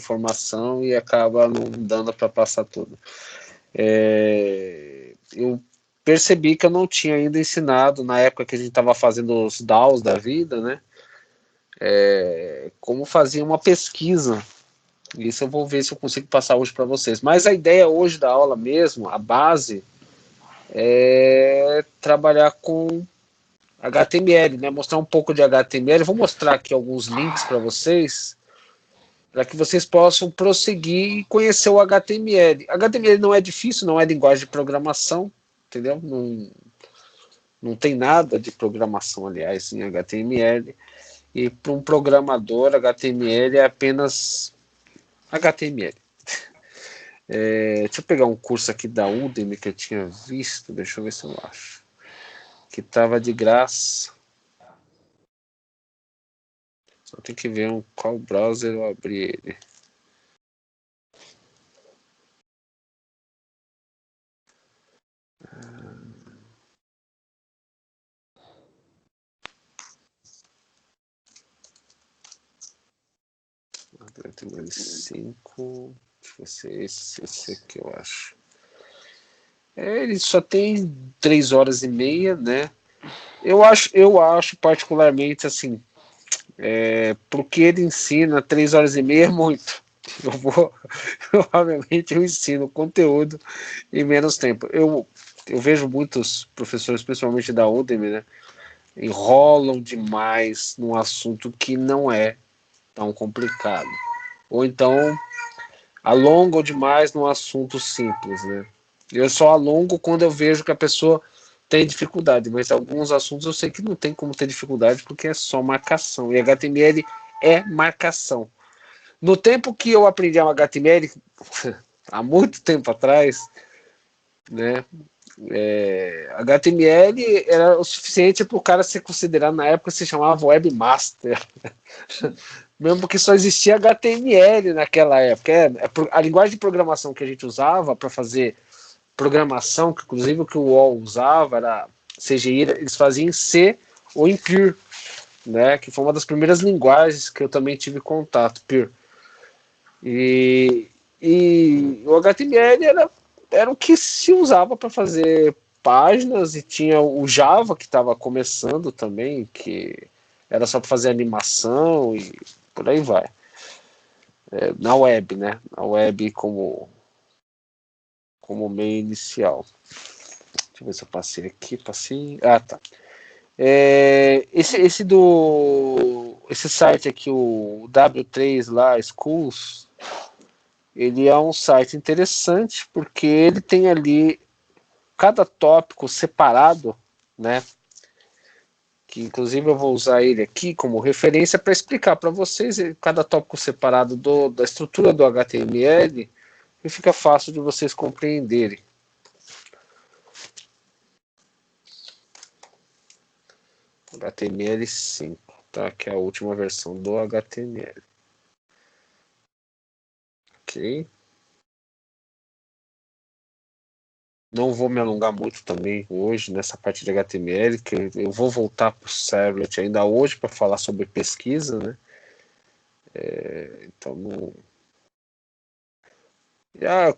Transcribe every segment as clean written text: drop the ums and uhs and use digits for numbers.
informação e acaba não dando para passar tudo. Eu percebi que eu não tinha ainda ensinado, na época que a gente estava fazendo os DAOs da vida, né? Como fazer uma pesquisa. Isso eu vou ver se eu consigo passar hoje para vocês. Mas a ideia hoje da aula mesmo, a base, é trabalhar com HTML, né? Mostrar um pouco de HTML. Eu vou mostrar aqui alguns links para vocês, para que vocês possam prosseguir e conhecer o HTML. HTML não é difícil, não é linguagem de programação, entendeu? Não tem nada de programação, aliás, em HTML. E para um programador, HTML é apenas HTML. Deixa eu pegar um curso aqui da Udemy que eu tinha visto, deixa eu ver se eu acho. Que estava de graça. Só tem que ver qual browser eu abri ele. HTML5. Deixa eu ver se é esse aqui, eu acho. Ele só tem 3 horas e meia, né? Eu acho particularmente assim, porque ele ensina 3 horas e meia é muito. Provavelmente eu ensino conteúdo em menos tempo. Eu vejo muitos professores, principalmente da Udemy, né, enrolam demais num assunto que não é tão complicado. Ou então alongam demais num assunto simples, né? Eu só alongo quando eu vejo que a pessoa tem dificuldade, mas alguns assuntos eu sei que não tem como ter dificuldade porque é só marcação. E HTML é marcação. No tempo que eu aprendi a HTML, há muito tempo atrás, né, HTML era o suficiente para o cara ser considerado, na época se chamava webmaster. Mesmo que só existia HTML naquela época. A linguagem de programação que a gente usava para fazer programação, que inclusive o que o UOL usava era CGI, eles faziam em C ou em Pyr, né, que foi uma das primeiras linguagens que eu também tive contato, Pyr. E o HTML era o que se usava para fazer páginas, e tinha o Java que estava começando também, que era só para fazer animação e por aí vai. Na web, né? Na web como meio inicial. Deixa eu ver se eu passei aqui. Passei. Ah, tá. Esse site aqui, o W3 lá, Schools, ele é um site interessante porque ele tem ali cada tópico separado, né? Que inclusive eu vou usar ele aqui como referência para explicar para vocês cada tópico separado da estrutura do HTML, e fica fácil de vocês compreenderem. HTML5, tá? Que é a última versão do HTML. Ok. Não vou me alongar muito também hoje nessa parte de HTML, que eu vou voltar para o Servlet ainda hoje para falar sobre pesquisa, né? Então,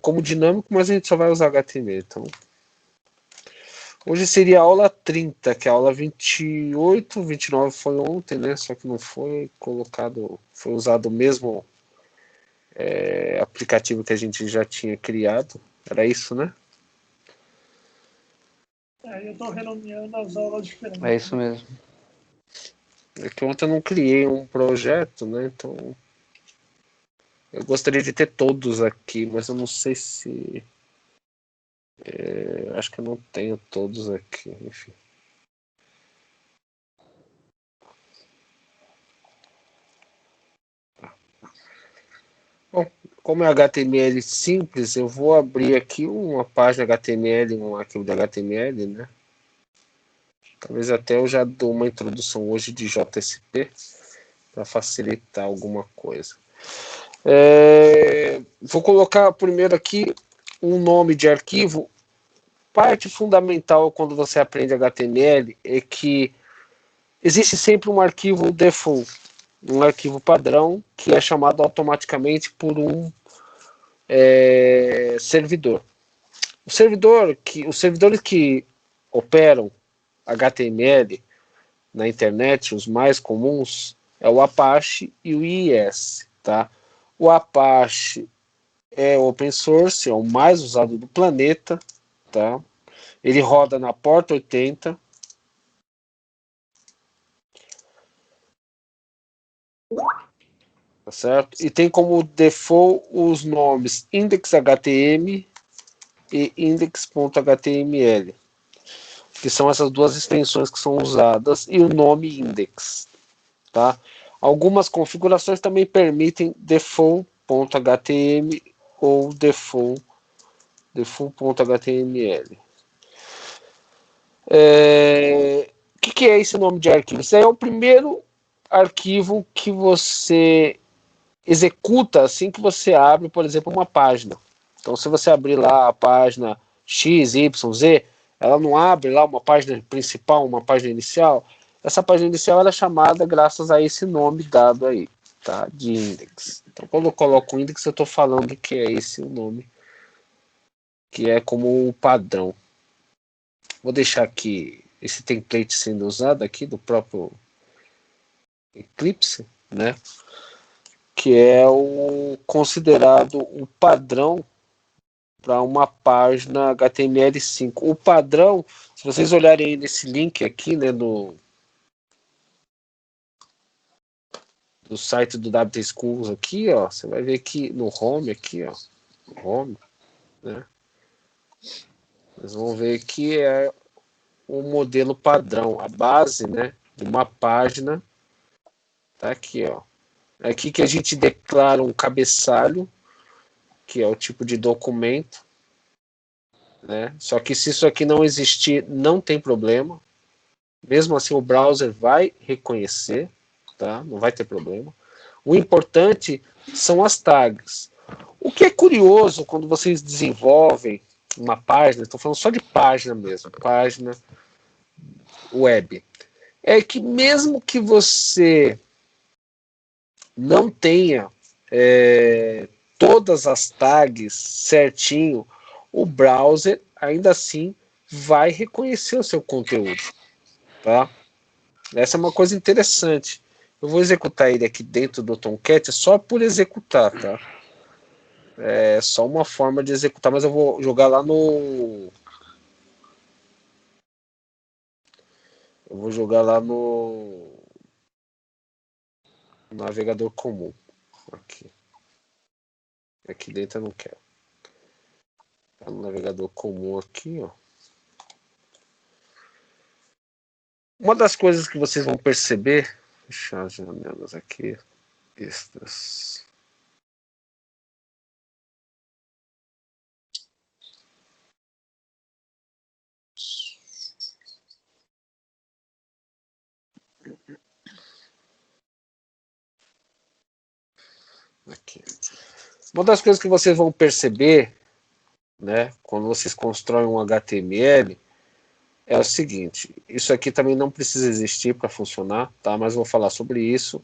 como dinâmico, mas a gente só vai usar HTML. Então, hoje seria a aula 30, que a aula 28, 29 foi ontem, né? Só que não foi colocado, foi usado o mesmo aplicativo que a gente já tinha criado. Era isso, né? Eu estou renomeando as aulas diferentes. É isso mesmo. É que ontem eu não criei um projeto, né? Então, eu gostaria de ter todos aqui, mas eu não sei se... acho que eu não tenho todos aqui, enfim. Bom, como é HTML simples, eu vou abrir aqui uma página HTML, um arquivo de HTML, né? Talvez até eu já dou uma introdução hoje de JSP para facilitar alguma coisa. Vou colocar primeiro aqui um nome de arquivo. Parte fundamental quando você aprende HTML é que existe sempre um arquivo default, um arquivo padrão que é chamado automaticamente por um servidor. Os servidores que operam HTML na internet, os mais comuns, é o Apache e o IIS, tá? O Apache é open source, é o mais usado do planeta, tá? Ele roda na porta 80. Tá certo? E tem como default os nomes index.htm e index.html, que são essas duas extensões que são usadas, e o nome index, tá? Algumas configurações também permitem default.htm ou default.html. O que é esse nome de arquivo? Isso é o primeiro arquivo que você executa assim que você abre, por exemplo, uma página. Então, se você abrir lá a página X, Y, Z, ela não abre lá uma página principal, uma página inicial. Essa página inicial ela é chamada graças a esse nome dado aí, tá? De index. Então, quando eu coloco o index, eu estou falando que é esse o nome, que é como o padrão. Vou deixar aqui esse template sendo usado aqui do próprio Eclipse, né? Que é o considerado o padrão para uma página HTML5. O padrão, se vocês olharem aí nesse link aqui, né, do site do WT Schools aqui, ó, você vai ver que no home aqui, ó, no home, né, vocês vão ver que é o modelo padrão, a base, né, de uma página, tá aqui, ó. É aqui que a gente declara um cabeçalho, que é o tipo de documento, né? Só que se isso aqui não existir, não tem problema. Mesmo assim, o browser vai reconhecer, tá? Não vai ter problema. O importante são as tags. O que é curioso quando vocês desenvolvem uma página, estou falando só de página mesmo, página web, é que mesmo que você não tenha todas as tags certinho, o browser ainda assim vai reconhecer o seu conteúdo, tá? Essa é uma coisa interessante. Eu vou executar ele aqui dentro do Tomcat só por executar, tá? É só uma forma de executar, mas eu vou jogar lá no... Eu vou jogar lá no navegador comum. Aqui. Aqui dentro eu não quero. Tá no navegador comum aqui, ó. Uma das coisas que vocês vão perceber... Fechar as janelas aqui. Extras. Aqui. Uma das coisas que vocês vão perceber, né, quando vocês constroem um HTML, é o seguinte, isso aqui também não precisa existir para funcionar, tá? Mas vou falar sobre isso,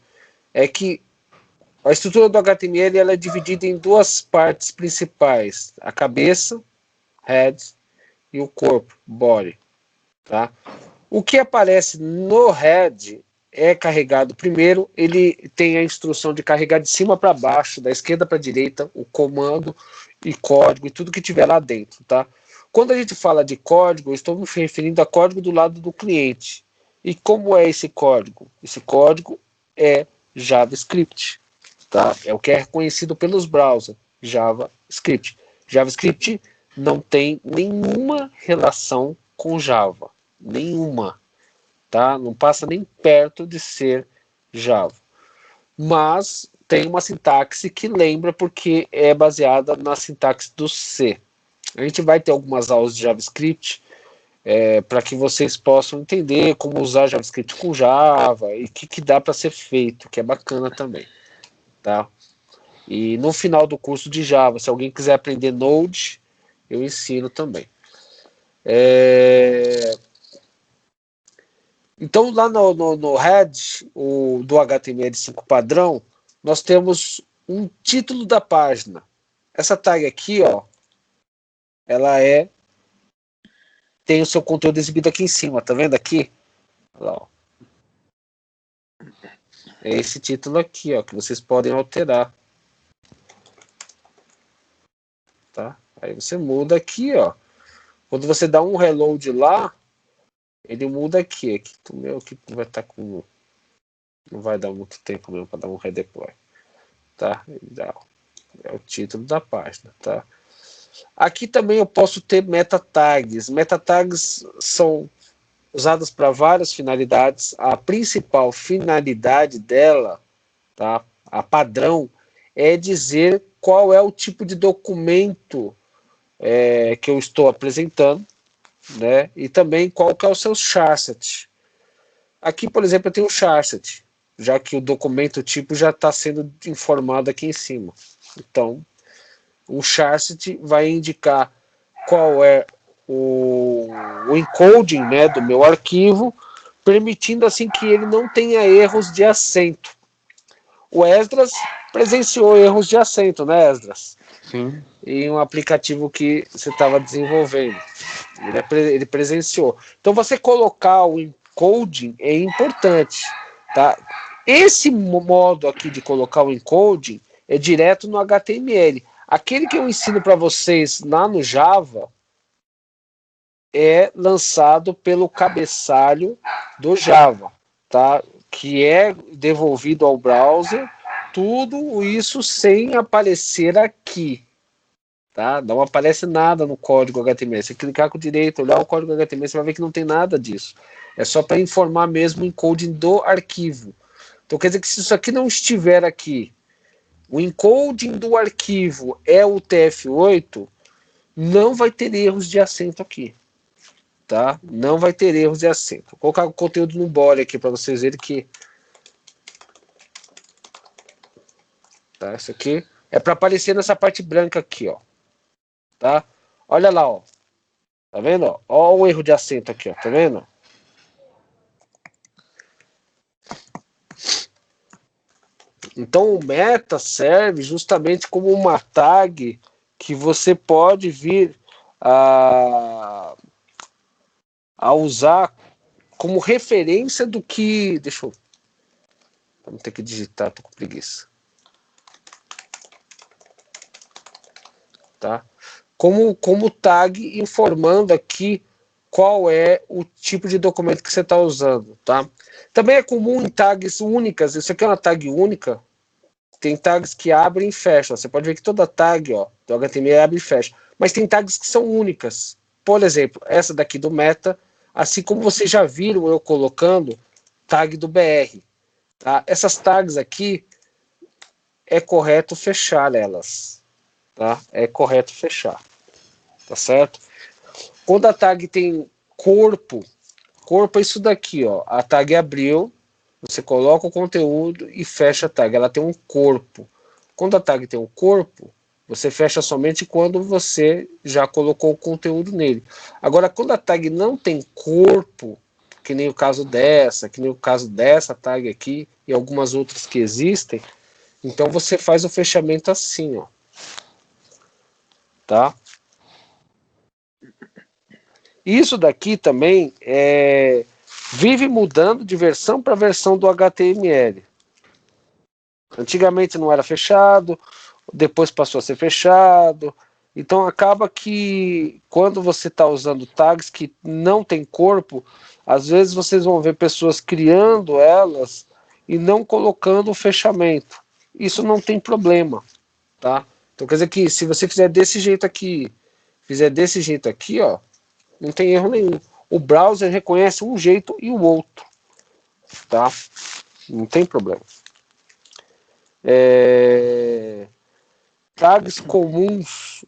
é que a estrutura do HTML ela é dividida em duas partes principais, a cabeça, head, e o corpo, body, tá? O que aparece no head é carregado primeiro, ele tem a instrução de carregar de cima para baixo, da esquerda para a direita, o comando e código e tudo que tiver lá dentro, tá? Quando a gente fala de código, eu estou me referindo a código do lado do cliente. E como é esse código? Esse código é JavaScript, tá? É o que é reconhecido pelos browsers, JavaScript. JavaScript não tem nenhuma relação com Java, nenhuma, tá? Não passa nem perto de ser Java. Mas tem uma sintaxe que lembra porque é baseada na sintaxe do C. A gente vai ter algumas aulas de JavaScript para que vocês possam entender como usar JavaScript com Java e o que dá para ser feito, que é bacana também, tá? E no final do curso de Java, se alguém quiser aprender Node, eu ensino também. Então, lá no head do HTML5 padrão, nós temos um título da página. Essa tag aqui, ó, ela tem o seu conteúdo exibido aqui em cima, tá vendo aqui? Olha lá, ó. É esse título aqui, ó, que vocês podem alterar. Tá? Aí você muda aqui, ó. Quando você dá um reload lá, ele muda aqui. Aqui o meu aqui vai estar com... Não vai dar muito tempo mesmo para dar um redeploy. Tá? É o título da página, tá? Aqui também eu posso ter meta tags. Meta tags são usadas para várias finalidades. A principal finalidade dela, tá? A padrão, é dizer qual é o tipo de documento que eu estou apresentando, né? E também qual que é o seu charset. Aqui, por exemplo, eu tenho o charset, já que o documento tipo já está sendo informado aqui em cima. Então, o charset vai indicar qual é o encoding, né, do meu arquivo, permitindo assim que ele não tenha erros de acento. O Esdras presenciou erros de acento, né, Esdras? Sim. Em um aplicativo que você estava desenvolvendo. Ele presenciou. Então, você colocar o encoding é importante. Tá? Esse modo aqui de colocar o encoding é direto no HTML. Aquele que eu ensino para vocês lá no Java é lançado pelo cabeçalho do Java, tá? Que é devolvido ao browser, tudo isso sem aparecer aqui. Tá? Não aparece nada no código HTML. Se clicar com o direito, olhar o código HTML, você vai ver que não tem nada disso. É só para informar mesmo o encoding do arquivo. Então quer dizer que se isso aqui não estiver aqui, o encoding do arquivo é o TF8, não vai ter erros de acento aqui. Tá? Não vai ter erros de acento. Vou colocar o conteúdo no body aqui para vocês verem que... Tá? Isso aqui é para aparecer nessa parte branca aqui, ó. Tá? Olha lá, ó. Tá vendo? Ó o erro de acento aqui, ó. Tá vendo? Então o meta serve justamente como uma tag que você pode vir a usar como referência do que... Deixa eu... Vamos ter que digitar, tô com preguiça. Tá? Como tag informando aqui qual é o tipo de documento que você está usando, tá? Também é comum em tags únicas, isso aqui é uma tag única, tem tags que abrem e fecham, você pode ver que toda tag, ó, do HTML abre e fecha, mas tem tags que são únicas, por exemplo, essa daqui do meta, assim como vocês já viram eu colocando tag do BR, tá? Essas tags aqui, é correto fechar elas, tá? É correto fechar, tá certo? Quando a tag tem corpo é isso daqui, ó. A tag abriu, você coloca o conteúdo e fecha a tag. Ela tem um corpo. Quando a tag tem um corpo, você fecha somente quando você já colocou o conteúdo nele. Agora, quando a tag não tem corpo, que nem o caso dessa, que nem o caso dessa tag aqui e algumas outras que existem, então você faz o fechamento assim, ó. Tá? Isso daqui também vive mudando de versão para versão do HTML. Antigamente não era fechado, depois passou a ser fechado. Então acaba que quando você está usando tags que não tem corpo, às vezes vocês vão ver pessoas criando elas e não colocando o fechamento. Isso não tem problema, tá? Então quer dizer que se você fizer desse jeito aqui, ó, não tem erro nenhum. O browser reconhece um jeito e o outro, tá? Não tem problema. Tags comuns.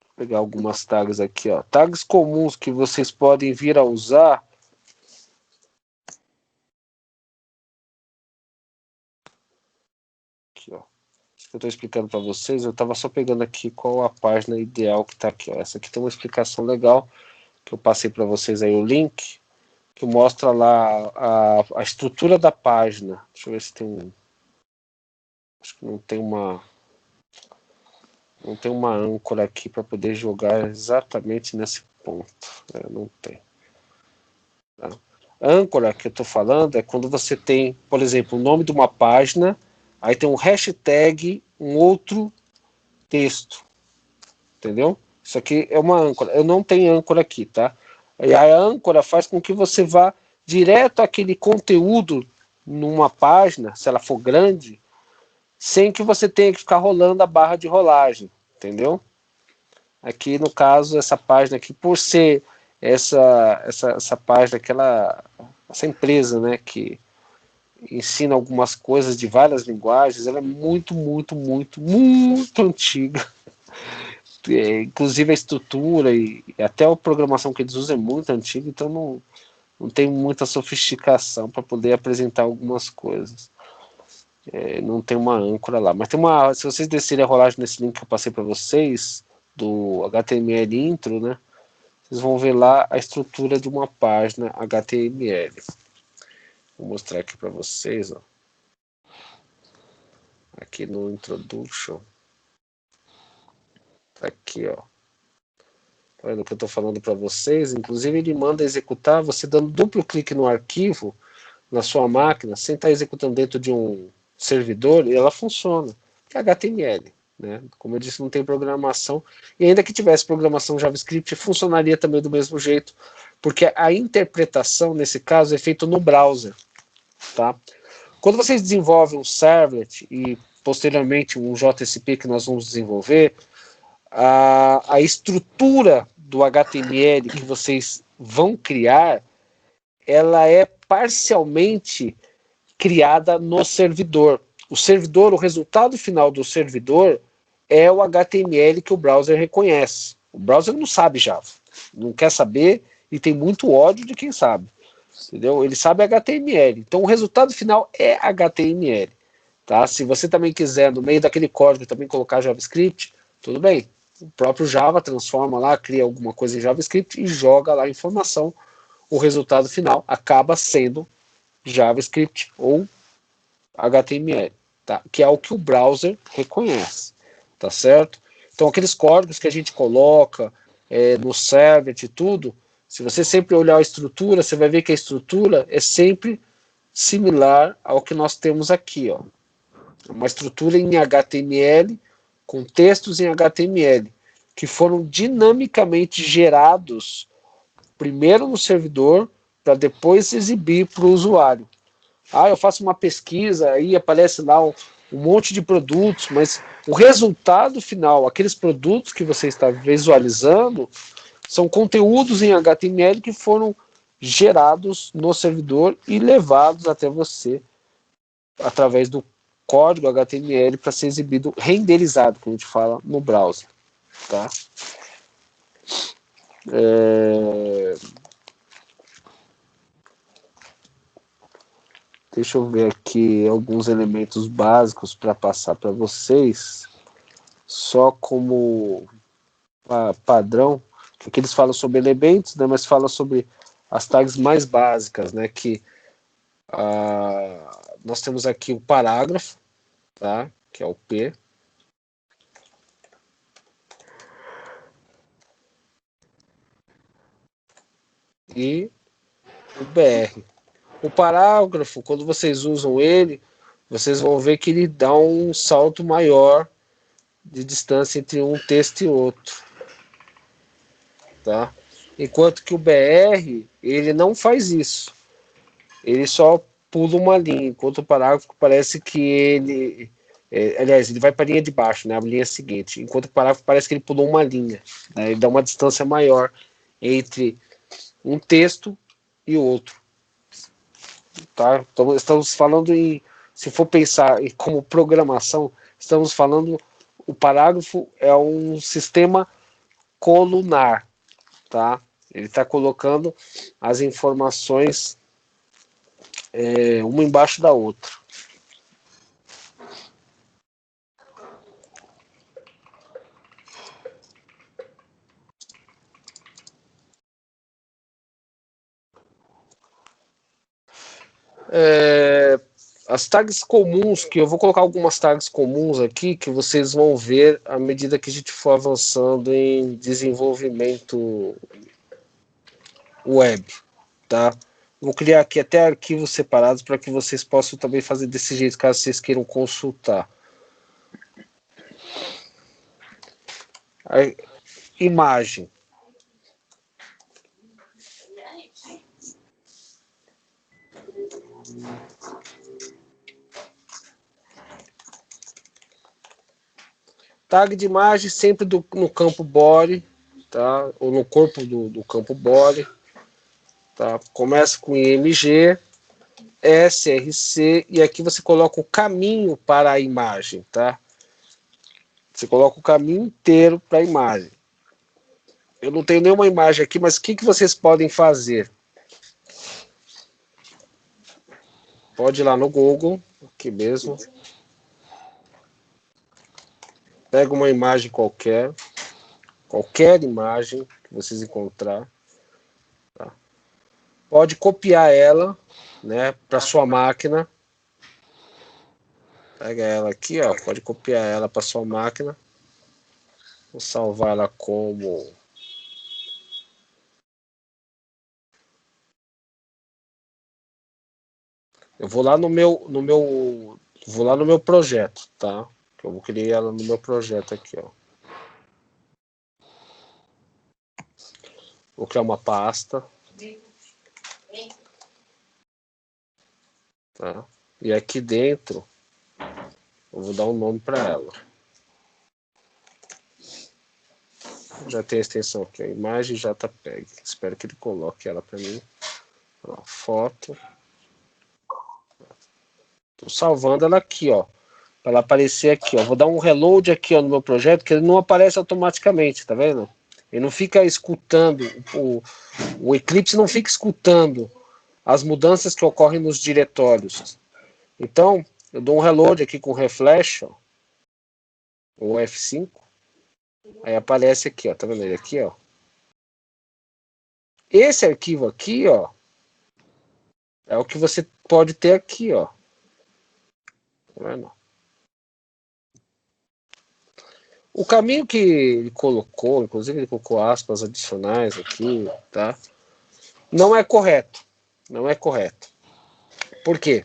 Vou pegar algumas tags aqui, ó. Tags comuns que vocês podem vir a usar. Aqui, ó. Isso que eu estou explicando para vocês. Eu estava só pegando aqui qual a página ideal que está aqui, ó. Essa aqui tem uma explicação legal que eu passei para vocês aí o link, que mostra lá a estrutura da página. Deixa eu ver se tem um... Acho que não tem uma... Não tem uma âncora aqui para poder jogar exatamente nesse ponto. Não tem. Tá? Âncora que eu estou falando é quando você tem, por exemplo, o nome de uma página, aí tem um hashtag, um outro texto. Entendeu? Isso aqui é uma âncora. Eu não tenho âncora aqui, tá? E a âncora faz com que você vá direto àquele conteúdo numa página, se ela for grande, sem que você tenha que ficar rolando a barra de rolagem, entendeu? Aqui, no caso, essa página aqui, por ser essa página, essa empresa, né, que ensina algumas coisas de várias linguagens, ela é muito, muito, muito, muito antiga. Inclusive a estrutura e até a programação que eles usam é muito antiga, então não tem muita sofisticação para poder apresentar algumas coisas. Não tem uma âncora lá, mas tem uma. Se vocês descerem a rolagem nesse link que eu passei para vocês, do HTML intro, né? Vocês vão ver lá a estrutura de uma página HTML. Vou mostrar aqui para vocês, ó. Aqui no Introduction. Tá aqui, ó. Tá vendo o que eu estou falando para vocês? Inclusive ele manda executar, você dando duplo clique no arquivo, na sua máquina, sem estar executando dentro de um servidor, e ela funciona. É HTML. Né? Como eu disse, não tem programação. E ainda que tivesse programação JavaScript, funcionaria também do mesmo jeito, porque a interpretação, nesse caso, é feita no browser. Tá? Quando vocês desenvolvem um servlet e, posteriormente, um JSP que nós vamos desenvolver, a estrutura do HTML que vocês vão criar, ela é parcialmente criada no servidor. O servidor, o resultado final do servidor é o HTML que o browser reconhece. O browser não sabe Java, não quer saber e tem muito ódio de quem sabe. Entendeu? Ele sabe HTML. Então o resultado final é HTML. Tá? Se você também quiser, no meio daquele código, também colocar JavaScript, tudo bem. O próprio Java transforma lá, cria alguma coisa em JavaScript e joga lá a informação. O resultado final acaba sendo JavaScript ou HTML, tá? Que é o que o browser reconhece, tá certo? Então aqueles códigos que a gente coloca no servlet e tudo, se você sempre olhar a estrutura, você vai ver que a estrutura é sempre similar ao que nós temos aqui, ó. Uma estrutura em HTML com textos em HTML que foram dinamicamente gerados primeiro no servidor para depois exibir para o usuário. Eu faço uma pesquisa, aí aparece lá um monte de produtos, mas o resultado final, aqueles produtos que você está visualizando, são conteúdos em HTML que foram gerados no servidor e levados até você através do código HTML para ser exibido, renderizado, como a gente fala, no browser. Tá? Deixa eu ver aqui alguns elementos básicos para passar para vocês, só como padrão, que aqui eles falam sobre elementos, né, mas falam sobre as tags mais básicas, né, que nós temos aqui o parágrafo, tá, que é o P, e o BR. O parágrafo, quando vocês usam ele, vocês vão ver que ele dá um salto maior de distância entre um texto e outro, tá? Enquanto que o BR, ele não faz isso. Ele só pula uma linha, enquanto o parágrafo parece que ele... aliás, ele vai para a linha de baixo, né, a linha seguinte, enquanto o parágrafo parece que ele pulou uma linha, né, ele dá uma distância maior entre um texto e outro. Tá? Então, estamos falando em, se for pensar em como programação, estamos falando, o parágrafo é um sistema colunar, tá? Ele está colocando as informações uma embaixo da outra. As tags comuns, que eu vou colocar algumas tags comuns aqui, que vocês vão ver à medida que a gente for avançando em desenvolvimento web, tá? Vou criar aqui até arquivos separados para que vocês possam também fazer desse jeito, caso vocês queiram consultar. A imagem. Tag de imagem sempre no campo body, tá? Ou no corpo do campo body. Tá? Começa com IMG, SRC, e aqui você coloca o caminho para a imagem, tá? Você coloca o caminho inteiro para a imagem. Eu não tenho nenhuma imagem aqui, mas o que vocês podem fazer? Pode ir lá no Google, aqui mesmo. Pega uma imagem qualquer imagem que vocês encontrar. Tá? Pode copiar ela, né, para sua máquina. Pega ela aqui, ó, pode copiar ela para sua máquina. Vou salvar ela como eu vou lá no meu projeto, tá? Eu vou criar ela no meu projeto aqui, ó. Vou criar uma pasta. Tá? E aqui dentro eu vou dar um nome para ela. Já tem a extensão aqui, a imagem JPEG. Espero que ele coloque ela para mim. Ó, foto. Estou salvando ela aqui, ó. Para ela aparecer aqui, ó. Vou dar um reload aqui, ó, no meu projeto, que ele não aparece automaticamente, tá vendo? Ele não fica escutando, o Eclipse não fica escutando as mudanças que ocorrem nos diretórios. Então, eu dou um reload aqui com refresh, ó, o F5, aí aparece aqui, ó, tá vendo ele aqui, ó? Esse arquivo aqui, ó, é o que você pode ter aqui, ó. Tá vendo? O caminho que ele colocou, inclusive ele colocou aspas adicionais aqui, tá? Não é correto. Não é correto. Por quê?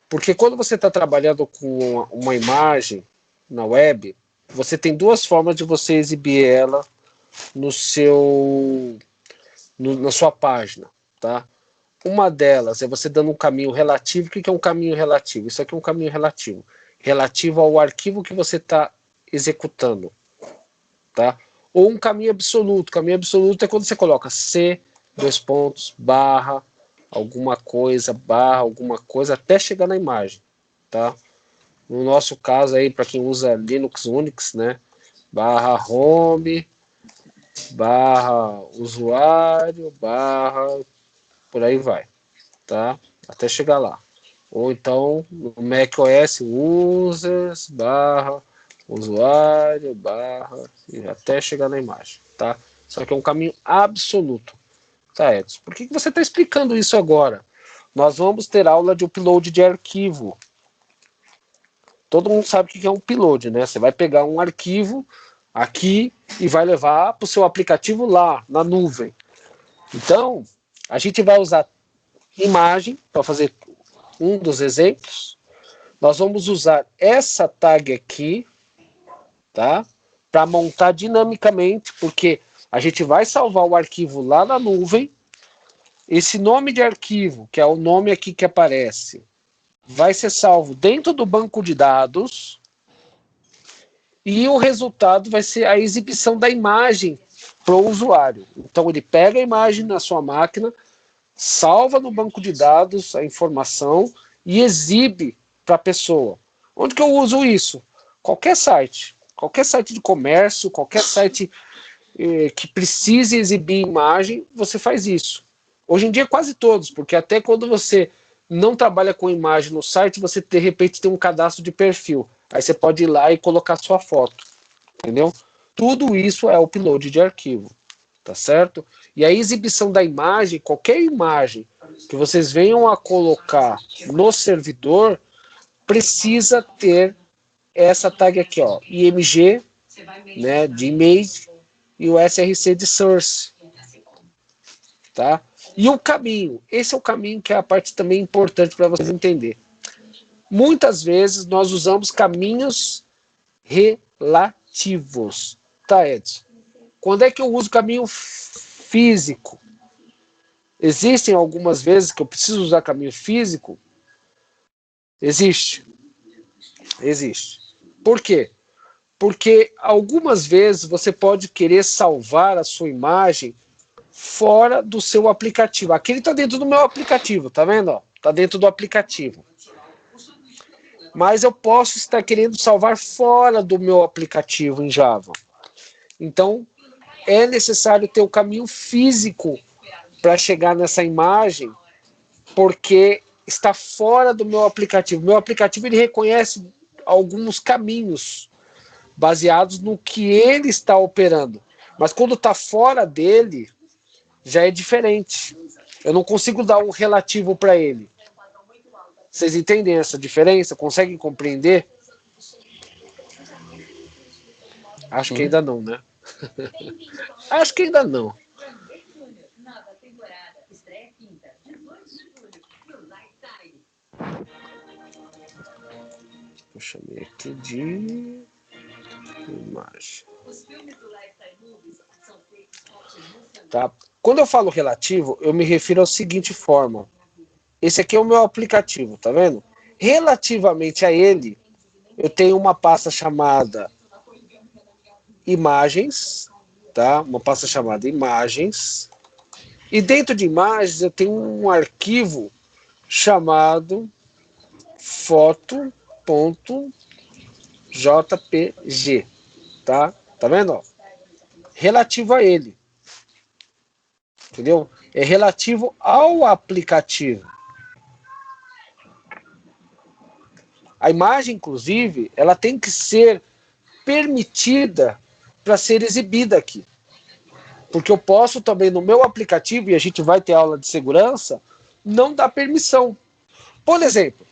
Porque quando você está trabalhando com uma imagem na web, você tem duas formas de você exibir ela na sua página, tá? Uma delas é você dando um caminho relativo. O que é um caminho relativo? Isso aqui é um caminho relativo. Relativo ao arquivo que você está executando, tá? Ou um caminho absoluto. Caminho absoluto é quando você coloca C, barra, alguma coisa, até chegar na imagem, tá? No nosso caso aí, para quem usa Linux Unix, né? Barra home, barra usuário, barra, por aí vai, tá? Até chegar lá. Ou então, no macOS, users, barra, usuário, barra, e até chegar na imagem, tá? Só que é um caminho absoluto. Tá, Edson, por que você está explicando isso agora? Nós vamos ter aula de upload de arquivo. Todo mundo sabe o que é um upload, né? Você vai pegar um arquivo aqui e vai levar para o seu aplicativo lá, na nuvem. Então, a gente vai usar imagem para fazer um dos exemplos. Nós vamos usar essa tag aqui, tá? Para montar dinamicamente, porque a gente vai salvar o arquivo lá na nuvem. Esse nome de arquivo, que é o nome aqui que aparece, vai ser salvo dentro do banco de dados e o resultado vai ser a exibição da imagem para o usuário. Então ele pega a imagem na sua máquina, salva no banco de dados a informação e exibe para a pessoa. Onde que eu uso isso? Qualquer site de comércio, qualquer site que precise exibir imagem, você faz isso. Hoje em dia quase todos, porque até quando você não trabalha com imagem no site, você de repente tem um cadastro de perfil. Aí você pode ir lá e colocar sua foto. Entendeu? Tudo isso é upload de arquivo. tá certo? E a exibição da imagem, qualquer imagem que vocês venham a colocar no servidor, precisa ter essa tag aqui, ó, IMG, né, de image, e o SRC de source, tá? E o caminho, esse é o caminho que é a parte também importante para vocês entenderem. Muitas vezes nós usamos caminhos relativos, tá, Edson? Quando é que eu uso caminho físico? Existem algumas vezes que eu preciso usar caminho físico? Existe. Por quê? Porque algumas vezes você pode querer salvar a sua imagem fora do seu aplicativo. Aqui ele está dentro do meu aplicativo, tá vendo? Está dentro do aplicativo. Mas eu posso estar querendo salvar fora do meu aplicativo em Java. Então, é necessário ter o caminho físico para chegar nessa imagem, porque está fora do meu aplicativo. Meu aplicativo ele reconhece alguns caminhos baseados no que ele está operando. Mas quando está fora dele, já é diferente. Eu não consigo dar um relativo para ele. Vocês entendem essa diferença? Conseguem compreender? Acho que ainda não, né? Acho que ainda não. Eu chamei aqui de imagem. Tá? Quando eu falo relativo, eu me refiro à seguinte forma. Esse aqui é o meu aplicativo, tá vendo? Relativamente a ele, eu tenho uma pasta chamada imagens, tá? Uma pasta chamada imagens. E dentro de imagens eu tenho um arquivo chamado foto.jpg, tá? Tá vendo? Ó? Relativo a ele. Entendeu? É relativo ao aplicativo. A imagem, inclusive, ela tem que ser permitida para ser exibida aqui. Porque eu posso também, no meu aplicativo, e a gente vai ter aula de segurança, não dar permissão. Por exemplo,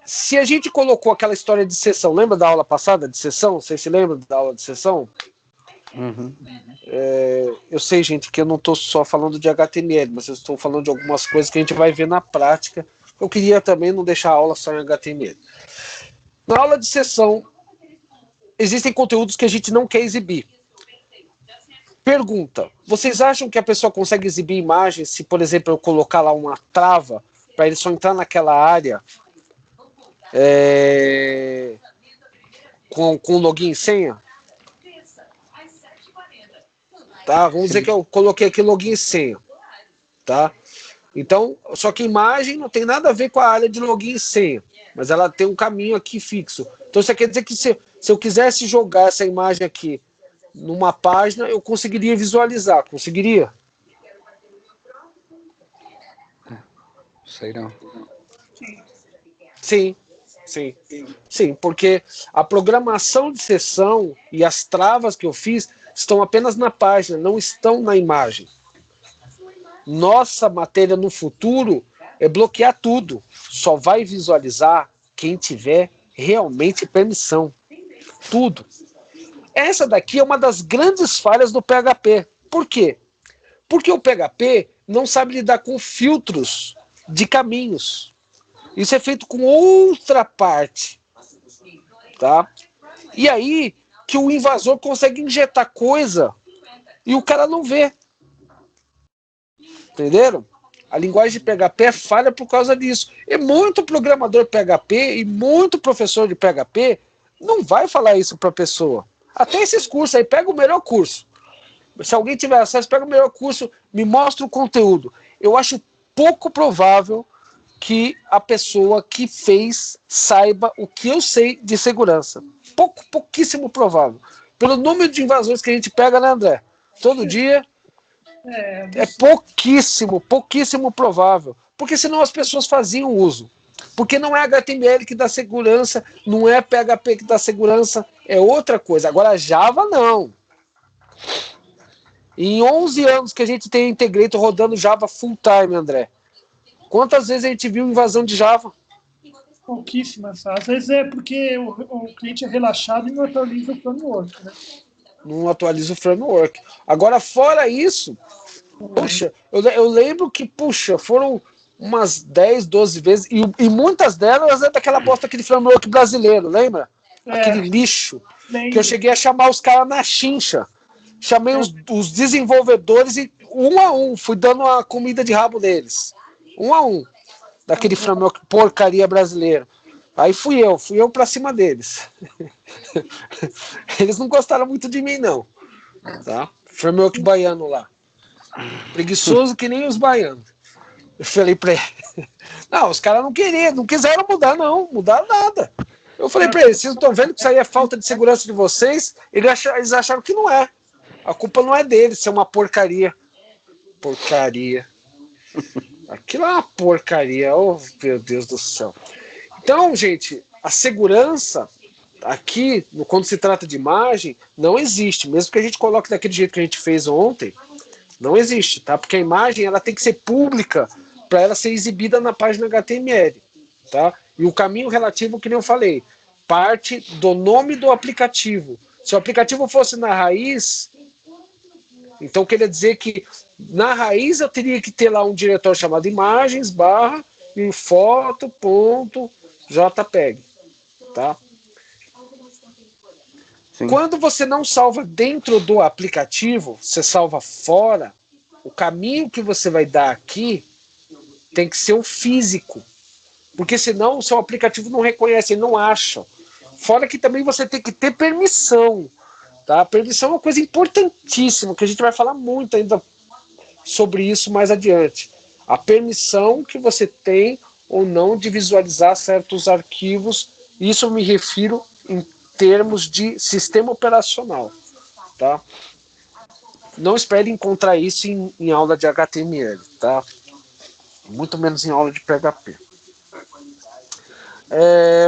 se a gente colocou aquela história de sessão, lembra da aula passada de sessão? Vocês se lembram da aula de sessão? Uhum. Eu sei, gente, que eu não estou só falando de HTML, mas eu estou falando de algumas coisas que a gente vai ver na prática. Eu queria também não deixar a aula só em HTML. Na aula de sessão, existem conteúdos que a gente não quer exibir. Pergunta, vocês acham que a pessoa consegue exibir imagens se, por exemplo, eu colocar lá uma trava para ele só entrar naquela área com login e senha? Tá? Vamos dizer que eu coloquei aqui login e senha. Tá? Então, só que a imagem não tem nada a ver com a área de login e senha, mas ela tem um caminho aqui fixo. Então, isso quer dizer que se eu quisesse jogar essa imagem aqui numa página, eu conseguiria visualizar. Conseguiria? Sei não. Sim, porque a programação de sessão e as travas que eu fiz estão apenas na página, não estão na imagem. Nossa matéria no futuro é bloquear tudo. Só vai visualizar quem tiver realmente permissão. Tudo. Essa daqui é uma das grandes falhas do PHP. Por quê? Porque o PHP não sabe lidar com filtros de caminhos. Isso é feito com outra parte. Tá? E aí que o invasor consegue injetar coisa e o cara não vê. Entenderam? A linguagem de PHP é falha por causa disso. E muito programador PHP e muito professor de PHP não vai falar isso para a pessoa. Até esses cursos aí, pega o melhor curso. Se alguém tiver acesso, pega o melhor curso, me mostra o conteúdo. Eu acho pouco provável que a pessoa que fez saiba o que eu sei de segurança. Pouquíssimo provável. Pelo número de invasões que a gente pega, né, André? Todo dia. É pouquíssimo provável. Porque senão as pessoas faziam uso. Porque não é HTML que dá segurança, não é PHP que dá segurança, é outra coisa. Agora Java não. Em 11 anos que a gente tem Integrator rodando Java full time, André, quantas vezes a gente viu invasão de Java? Pouquíssimas. Às vezes é porque o cliente é relaxado e não atualiza o framework, né? Não atualiza o framework. Agora, fora isso, poxa, eu lembro que, puxa, foram umas 10, 12 vezes, e muitas delas é daquela bosta, aquele framework brasileiro, lembra? Aquele lixo, que eu cheguei a chamar os caras na chincha. Chamei os desenvolvedores e um a um fui dando a comida de rabo deles. Um a um. Daquele framework porcaria brasileiro. Aí fui eu pra cima deles. Eles não gostaram muito de mim, não. Tá? Framework baiano lá. Preguiçoso que nem os baianos. Eu falei pra ele. Não, os caras não queriam, não quiseram mudar, não. Mudaram nada. Eu falei pra eles, vocês estão vendo que isso aí é falta de segurança de vocês? Eles acharam que não é. A culpa não é deles, isso é uma porcaria. Porcaria. Aquilo é uma porcaria. Oh, meu Deus do céu. Então, gente, a segurança aqui, quando se trata de imagem, não existe. Mesmo que a gente coloque daquele jeito que a gente fez ontem, não existe, tá? Porque a imagem ela tem que ser pública para ela ser exibida na página HTML, tá? E o caminho relativo, que nem eu falei, parte do nome do aplicativo. Se o aplicativo fosse na raiz, então queria dizer que na raiz eu teria que ter lá um diretório chamado imagens, barra, e foto, ponto, JPEG, tá? Sim. Quando você não salva dentro do aplicativo, você salva fora, o caminho que você vai dar aqui tem que ser o físico, porque senão o seu aplicativo não reconhece, ele não acha. Fora que também você tem que ter permissão, tá? Permissão é uma coisa importantíssima, que a gente vai falar muito ainda sobre isso mais adiante. A permissão que você tem ou não de visualizar certos arquivos, isso eu me refiro em termos de sistema operacional, tá? Não espere encontrar isso em aula de HTML, tá? Muito menos em aula de PHP.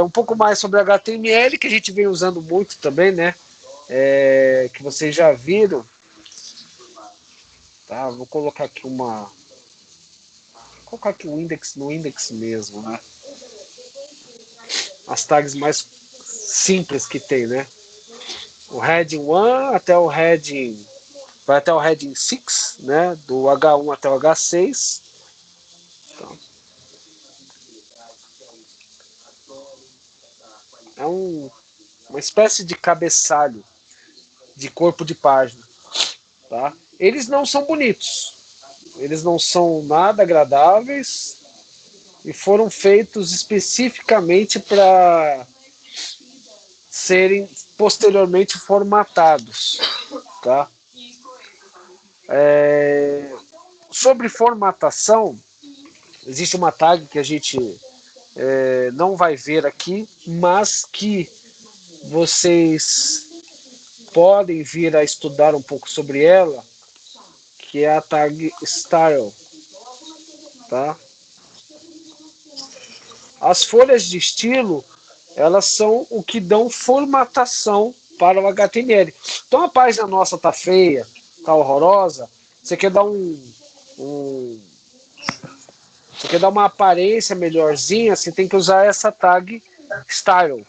Um pouco mais sobre HTML, que a gente vem usando muito também, né? Que vocês já viram. Tá? Vou colocar aqui Vou colocar aqui um index no index mesmo, né? As tags mais simples que tem, né? O heading 1 até o heading... Vai até o heading 6, né? Do H1 até o H6. Então, é uma espécie de cabeçalho de corpo de página, tá? Eles não são bonitos, eles não são nada agradáveis e foram feitos especificamente para serem posteriormente formatados, tá? Sobre formatação, existe uma tag que a gente não vai ver aqui, mas que vocês podem vir a estudar um pouco sobre ela, que é a tag style, tá? As folhas de estilo, elas são o que dão formatação para o HTML. Então a página nossa tá feia, tá horrorosa, você quer dar você quer dar uma aparência melhorzinha, você tem que usar essa tag style,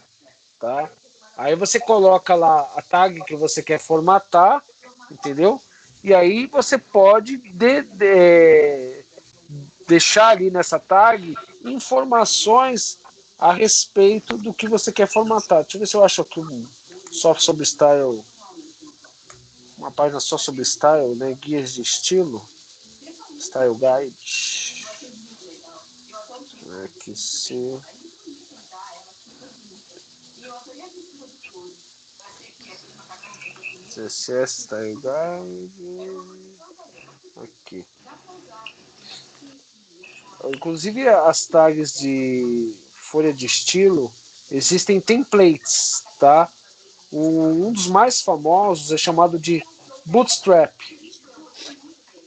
tá? Aí você coloca lá a tag que você quer formatar, entendeu? E aí você pode deixar ali nessa tag informações a respeito do que você quer formatar. Deixa eu ver se eu acho aqui só sobre style, uma página só sobre style, né? Guias de estilo, style guide. Aqui sim. CSS Style Guide. Aqui. Inclusive as tags de folha de estilo existem templates, tá? Um dos mais famosos é chamado de Bootstrap.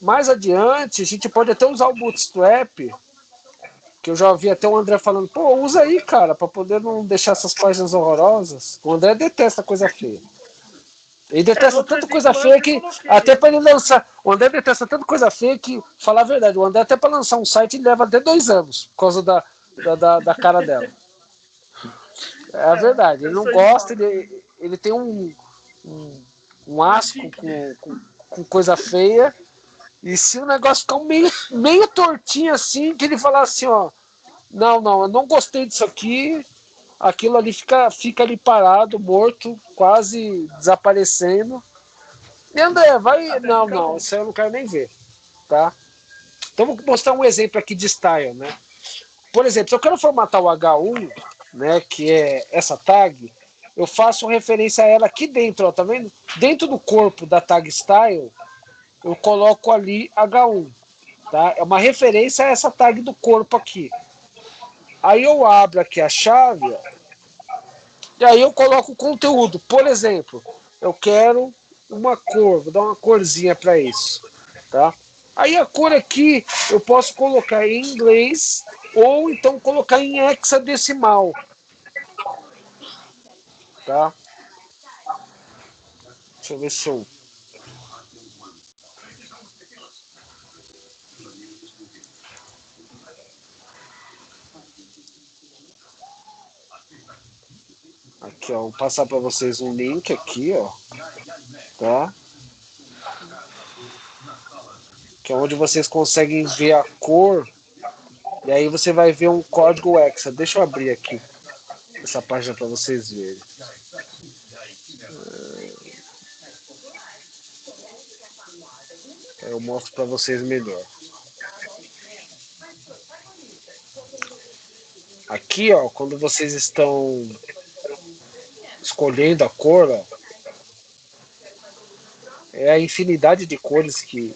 Mais adiante a gente pode até usar o Bootstrap, que eu já ouvi até o André falando, pô, usa aí, cara, para poder não deixar essas páginas horrorosas. O André detesta coisa feia. Ele detesta no tanta 3D coisa Plus feia eu que coloquei. até para ele lançar. O André detesta tanta coisa feia que, falar a verdade, o André até para lançar um site ele leva até 2 anos por causa da cara dela. É a verdade. Ele Eu não sou gosta, igual. ele tem um asco com coisa feia. E se o negócio ficar meio tortinho assim, que ele falar assim, ó, não, eu não gostei disso aqui, aquilo ali fica ali parado, morto, quase desaparecendo. E André, vai. Até Não, ficar não, bom. isso aí eu não quero nem ver, tá? Então vou mostrar um exemplo aqui de style, né? Por exemplo, se eu quero formatar o H1, né, que é essa tag, eu faço referência a ela aqui dentro, ó, tá vendo? Dentro do corpo da tag style, eu coloco ali H1, tá? É uma referência a essa tag do corpo aqui. Aí eu abro aqui a chave, ó, e aí eu coloco o conteúdo. Por exemplo, eu quero uma cor, vou dar uma corzinha para isso, tá? Aí a cor aqui eu posso colocar em inglês ou então colocar em hexadecimal, tá? Deixa eu ver se eu... Aqui, ó, vou passar para vocês um link aqui, ó, tá? Que é onde vocês conseguem ver a cor e aí você vai ver um código hexa. Deixa eu abrir aqui essa página para vocês verem. Eu mostro para vocês melhor. Aqui, ó, quando vocês estão escolhendo a cor, ó, é a infinidade de cores que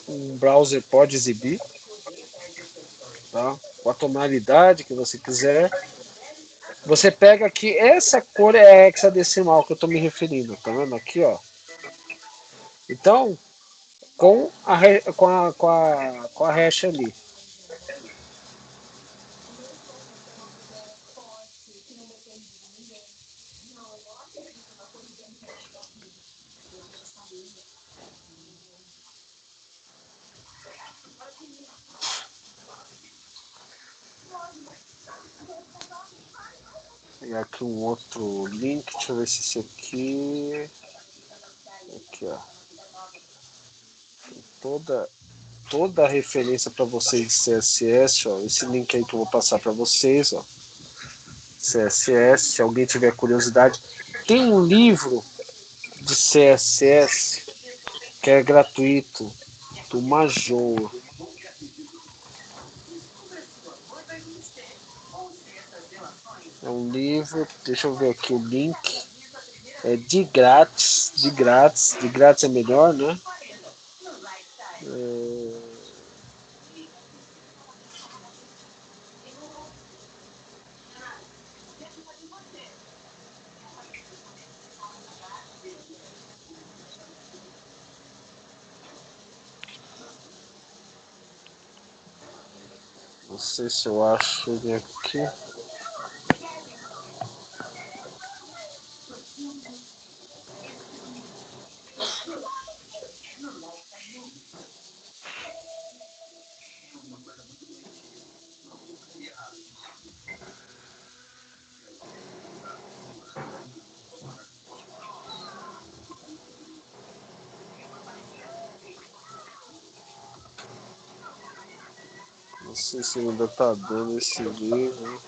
um browser pode exibir, tá? Com a tonalidade que você quiser. Você pega aqui, essa cor é a hexadecimal que eu estou me referindo, tá vendo aqui, ó? Então, com a hash ali. E aqui um outro link, deixa eu ver se esse aqui. Aqui, ó. Toda a referência para vocês de CSS, ó. Esse link aí que eu vou passar para vocês, ó. CSS, se alguém tiver curiosidade. Tem um livro de CSS que é gratuito, do Major. É um livro, deixa eu ver aqui o link. É de grátis é melhor, né? Não sei se eu acho ele aqui. Não sei se ainda tá dando esse livro.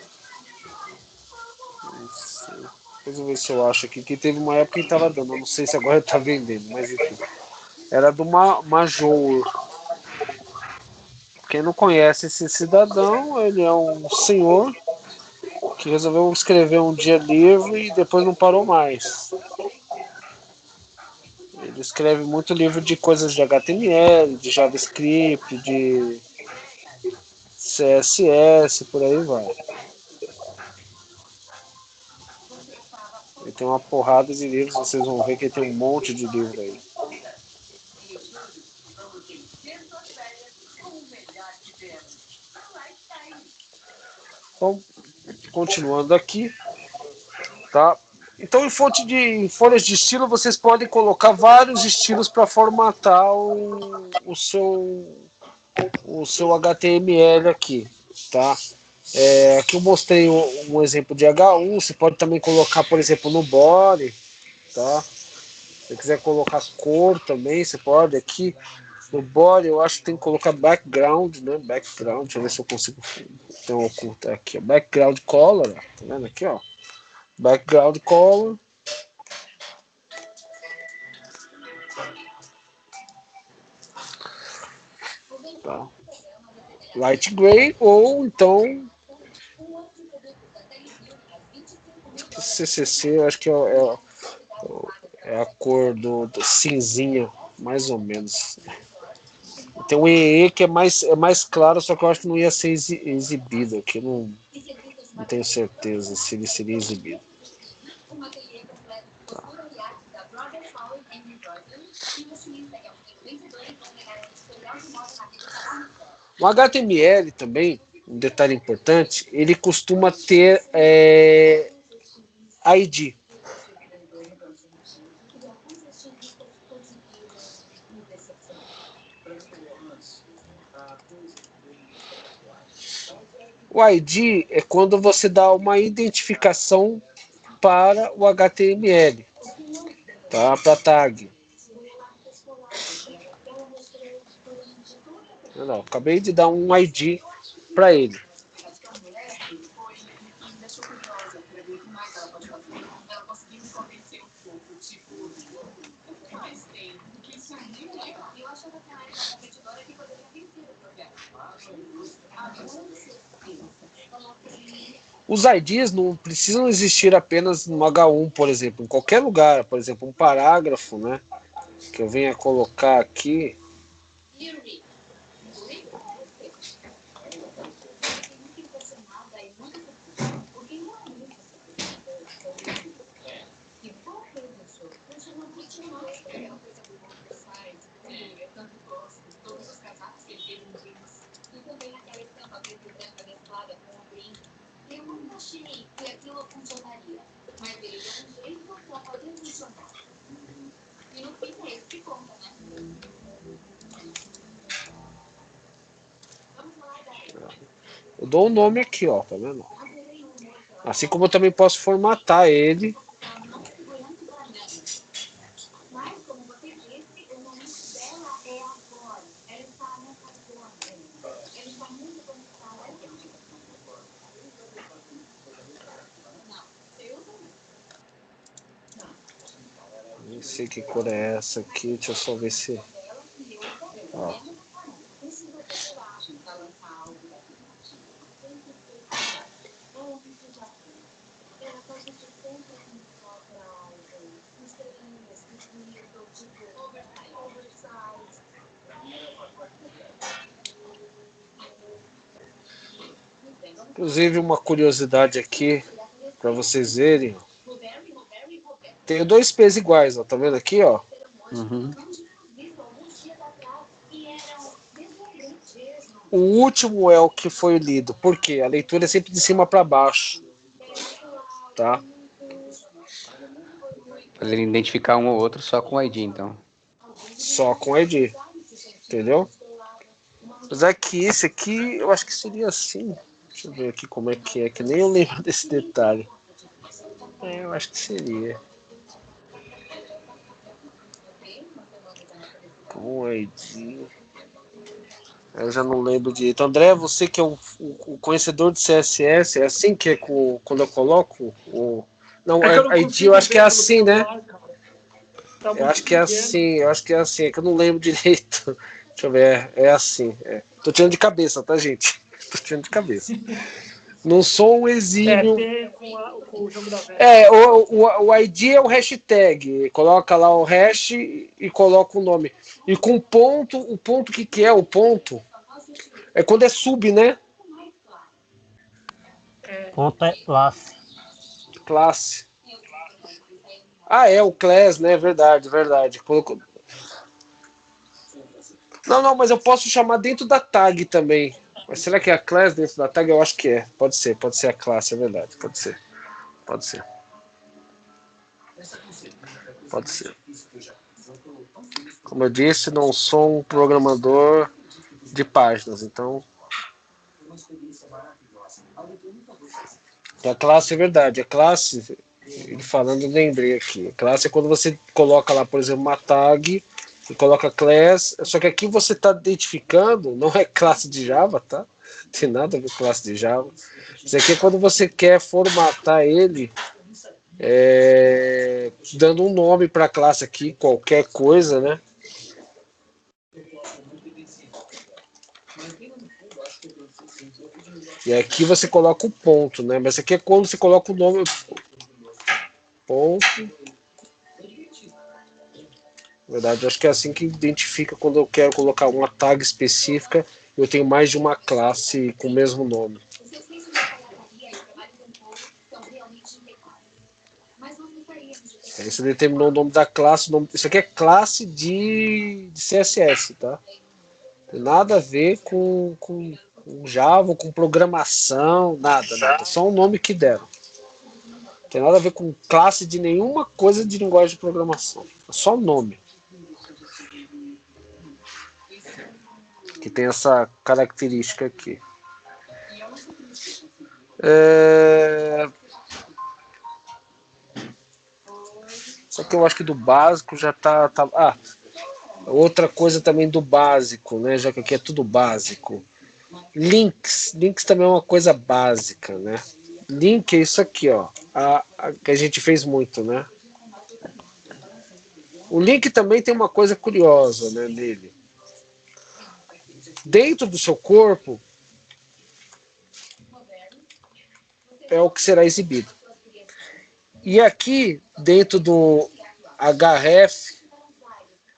Não sei. Depois eu ver se eu acho aqui, que teve uma época que tava dando. Eu não sei se agora tá vendendo, mas enfim. Era do Major. Quem não conhece esse cidadão, ele é um senhor que resolveu escrever um dia livro e depois não parou mais. Ele escreve muito livro de coisas de HTML, de JavaScript, de CSS, por aí vai. Ele tem uma porrada de livros, vocês vão ver que ele tem um monte de livro aí. Bom, continuando aqui, tá? Então, em folhas de estilo, vocês podem colocar vários estilos para formatar o seu HTML aqui, tá? Aqui eu mostrei um exemplo de H1, você pode também colocar, por exemplo, no body, tá? Se você quiser colocar cor também, você pode aqui. No body, eu acho que tem que colocar background, né? Background, deixa eu ver se eu consigo então, ocultar aqui. Ó. Background color, ó. Tá vendo aqui, ó? Background color. Tá. Light gray ou então CCC, eu acho que é a cor do cinzinha, mais ou menos. Tem um EE que é mais claro, só que eu acho que não ia ser exibido aqui. Não tenho certeza se ele seria exibido. Tá. O HTML também, um detalhe importante, ele costuma ter ID. O ID é quando você dá uma identificação para o HTML, tá? Para tag. Não, acabei de dar um ID para ele. Os IDs não precisam existir apenas no H1, por exemplo, em qualquer lugar, por exemplo, um parágrafo, né, que eu venha colocar aqui. Eu dou o nome aqui, ó, tá vendo? Assim como eu também posso formatar ele. Nem sei que cor é essa aqui, deixa eu só ver se... Ó. Inclusive, uma curiosidade aqui, para vocês verem. Tenho dois P's iguais, ó, tá vendo aqui, ó? Uhum. O último é o que foi lido, porque a leitura é sempre de cima para baixo, tá? Fazer identificar um ou outro só com o ID, então. Só com ID, entendeu? Apesar que esse aqui, eu acho que seria assim. Deixa eu ver aqui como é, que nem eu lembro desse detalhe. Eu acho que seria. Com ID. Eu já não lembro direito. André, você que é o conhecedor de CSS, é assim que é quando eu coloco o... Não, ID eu acho que é assim, né? Eu acho que é assim, é que eu não lembro direito. Deixa eu ver, é assim. Tô tirando de cabeça, tá, gente? Tô tirando de cabeça. Não sou um exímio. Com o jogo da velha. O ID é o hashtag. Coloca lá o hash e coloca o nome. E com ponto, o ponto que é o ponto? É quando é sub, né? Ponto é classe. Classe. Ah, é o class, né? Verdade. Colocou... Não, mas eu posso chamar dentro da tag também. Mas será que é a class dentro da tag? Eu acho que é. Pode ser a classe, é verdade. Pode ser. Pode ser. Como eu disse, não sou um programador de páginas, então... A classe é verdade. A classe, ele falando, eu lembrei aqui. A classe é quando você coloca lá, por exemplo, uma tag e coloca class, só que aqui você está identificando, não é classe de Java, tá? Não tem nada a ver com classe de Java. Isso aqui é quando você quer formatar ele, dando um nome para a classe aqui, qualquer coisa, né? E aqui você coloca o ponto, né? Mas aqui é quando você coloca o nome. Ponto. Na verdade, eu acho que é assim que identifica quando eu quero colocar uma tag específica. Eu tenho mais de uma classe com o mesmo nome. Aí você determinou o nome da classe. Isso aqui é classe de CSS, tá? Não tem nada a ver com Java, com programação, nada. Só o nome que deram. Não tem nada a ver com classe de nenhuma coisa de linguagem de programação. É só nome. Que tem essa característica aqui. Só que eu acho que do básico já tá... outra coisa também do básico, né? Já que aqui é tudo básico. Links também é uma coisa básica, né? Link é isso aqui, ó, que a gente fez muito, né? O link também tem uma coisa curiosa, né, nele. Dentro do seu corpo é o que será exibido. E aqui, dentro do href,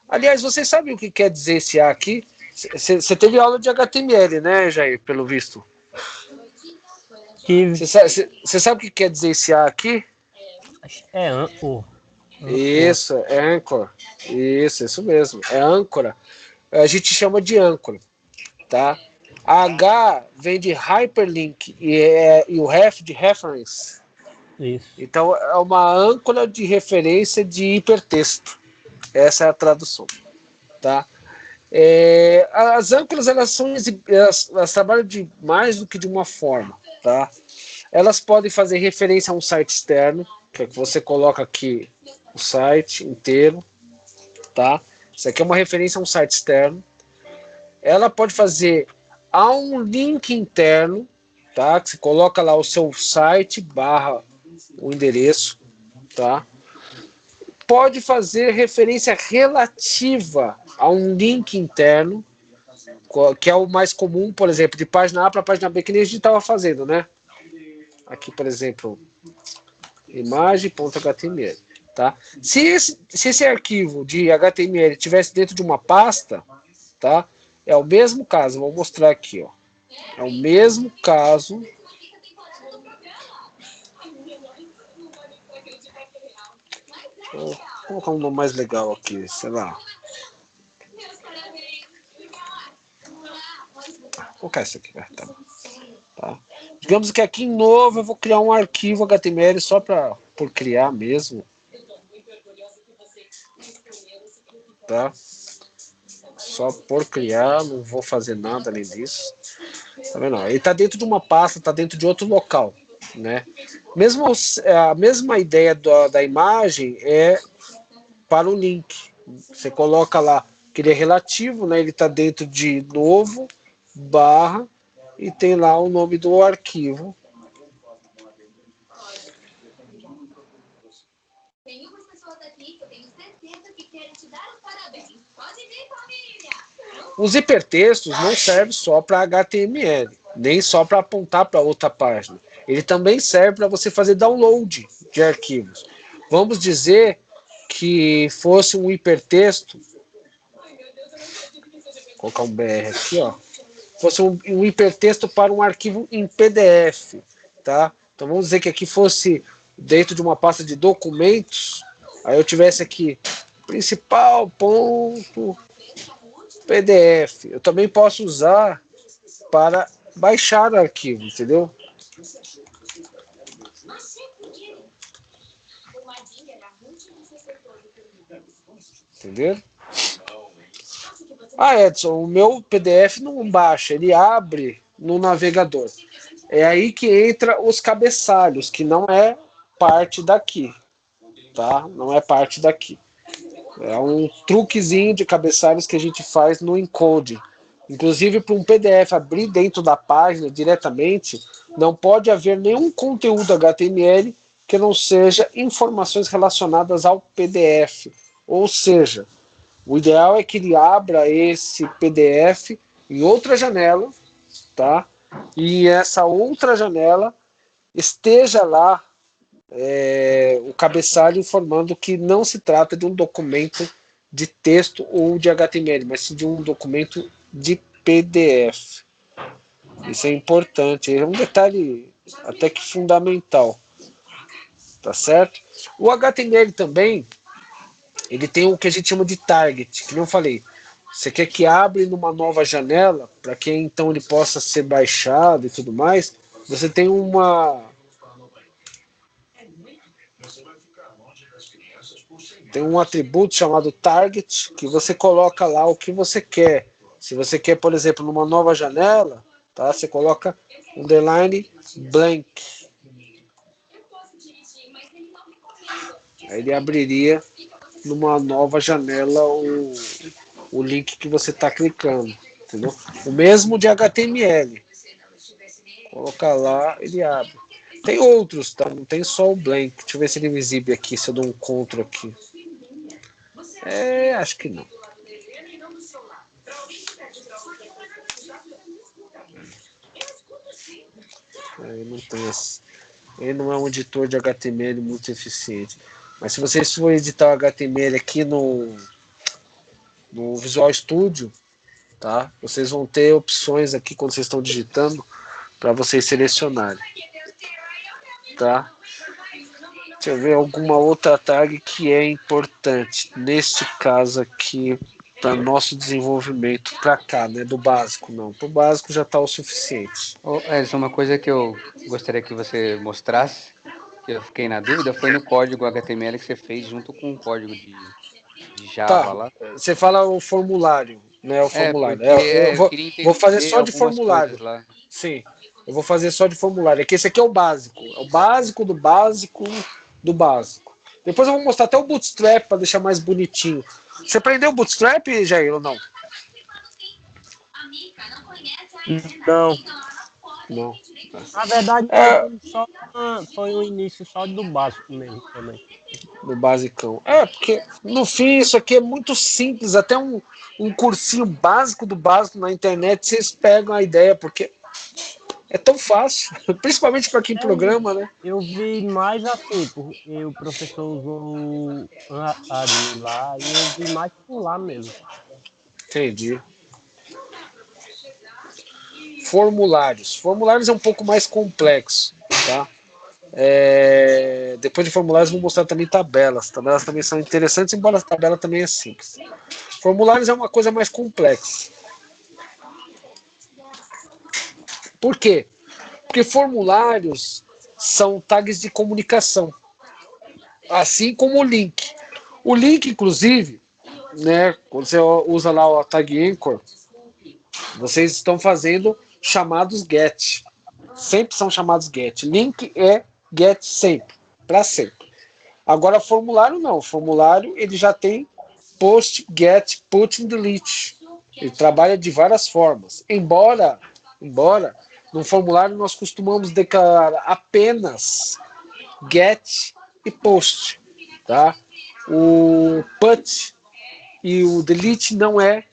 aliás, vocês sabem o que quer dizer esse A aqui? Você teve aula de HTML, né, Jair, pelo visto? Você sabe o que quer dizer esse A aqui? É anchor. Isso, é âncora. Isso mesmo. É âncora. A gente chama de âncora, tá? A H vem de hyperlink e o ref de reference. Isso. Então é uma âncora de referência de hipertexto. Essa é a tradução, tá? As âncoras elas trabalham de mais do que de uma forma, tá? Elas podem fazer referência a um site externo, que é que você coloca aqui o site inteiro, tá? Isso aqui é uma referência a um site externo. Ela pode fazer a um link interno, tá? Que você coloca lá o seu site barra o endereço, tá? Pode fazer referência relativa a um link interno, que é o mais comum, por exemplo, de página A para página B, que nem a gente estava fazendo, né? Aqui, por exemplo, imagem.html, tá? Se esse arquivo de HTML estivesse dentro de uma pasta, tá? É o mesmo caso, vou mostrar aqui, ó. É o mesmo caso. Vou colocar um nome mais legal aqui, sei lá. Vou colocar isso aqui, tá bom. Tá? Digamos que aqui em novo eu vou criar um arquivo HTML só por criar mesmo. Tá? Só por criar, não vou fazer nada além disso. Tá vendo? Ele está dentro de uma pasta, está dentro de outro local, né? Mesmo a mesma ideia da imagem é para o link. Você coloca lá que ele é relativo, né? Ele está dentro de novo barra e tem lá o nome do arquivo. Tem umas pessoas aqui que eu tenho certeza que querem te dar os parabéns. Pode vir, família! Os hipertextos não servem só para HTML, nem só para apontar para outra página. Ele também serve para você fazer download de arquivos. Vamos dizer que fosse um hipertexto, vou colocar um BR aqui, ó. Fosse um hipertexto para um arquivo em PDF, tá? Então vamos dizer que aqui fosse dentro de uma pasta de documentos, aí eu tivesse aqui principal ponto PDF. Eu também posso usar para baixar o arquivo, entendeu? Entendeu? Ah, Edson, o meu PDF não baixa, ele abre no navegador. É aí que entra os cabeçalhos, que não é parte daqui, tá? Não é parte daqui. É um truquezinho de cabeçalhos que a gente faz no encode. Inclusive, para um PDF abrir dentro da página diretamente, não pode haver nenhum conteúdo HTML que não seja informações relacionadas ao PDF. Ou seja, o ideal é que ele abra esse PDF em outra janela, tá? E essa outra janela esteja lá o cabeçalho informando que não se trata de um documento de texto ou de HTML, mas sim de um documento de PDF. Isso é importante, é um detalhe até que fundamental, tá certo? O HTML também, ele tem o que a gente chama de target, que não falei. Você quer que abra numa nova janela, para que então ele possa ser baixado e tudo mais, você tem um atributo chamado target, que você coloca lá o que você quer. Se você quer, por exemplo, numa nova janela, tá? Você coloca underline blank. Aí ele abriria numa nova janela o link que você está clicando, entendeu? O mesmo de HTML. Colocar lá, ele abre. Tem outros, tá? Não tem só o blank. Deixa eu ver se ele me exibe aqui, se eu dou um Ctrl aqui. Acho que não. Ele não é um editor de HTML muito eficiente. Mas se vocês forem editar o HTML aqui no Visual Studio, tá? Vocês vão ter opções aqui quando vocês estão digitando para vocês selecionarem, tá? Deixa eu ver alguma outra tag que é importante neste caso aqui para nosso desenvolvimento para cá, né? Do básico não, para o básico já está o suficiente. Edson, uma coisa que eu gostaria que você mostrasse, que eu fiquei na dúvida, foi no código HTML que você fez junto com o código de Java lá. Você fala o formulário, né? O formulário. Porque eu queria Vou fazer entender só de algumas formulário. coisas lá. Sim, eu vou fazer só de formulário. É que esse aqui é o básico. É o básico do básico do básico. Depois eu vou mostrar até o Bootstrap para deixar mais bonitinho. Você aprendeu o Bootstrap, Jair, ou não? Não. Não. Na verdade, foi o início só do básico mesmo também. Do basicão. Porque no fim isso aqui é muito simples. Até um cursinho básico do básico na internet vocês pegam a ideia, porque é tão fácil, principalmente para quem programa, né? Eu vi mais assim, porque o professor usou Ari lá, e eu vi mais por lá mesmo. Entendi. Formulários. Formulários é um pouco mais complexo, tá? Depois de formulários vou mostrar também tabelas. Tabelas também são interessantes, embora a tabela também é simples. Formulários é uma coisa mais complexa. Por quê? Porque formulários são tags de comunicação, assim como o link. O link, inclusive, né, quando você usa lá o tag anchor, vocês estão fazendo chamados get. Sempre são chamados get. Link é get sempre, para sempre. Agora, formulário não. Formulário ele já tem post, get, put e delete. Ele trabalha de várias formas. Embora no formulário nós costumamos declarar apenas get e post, tá? O put e o delete não é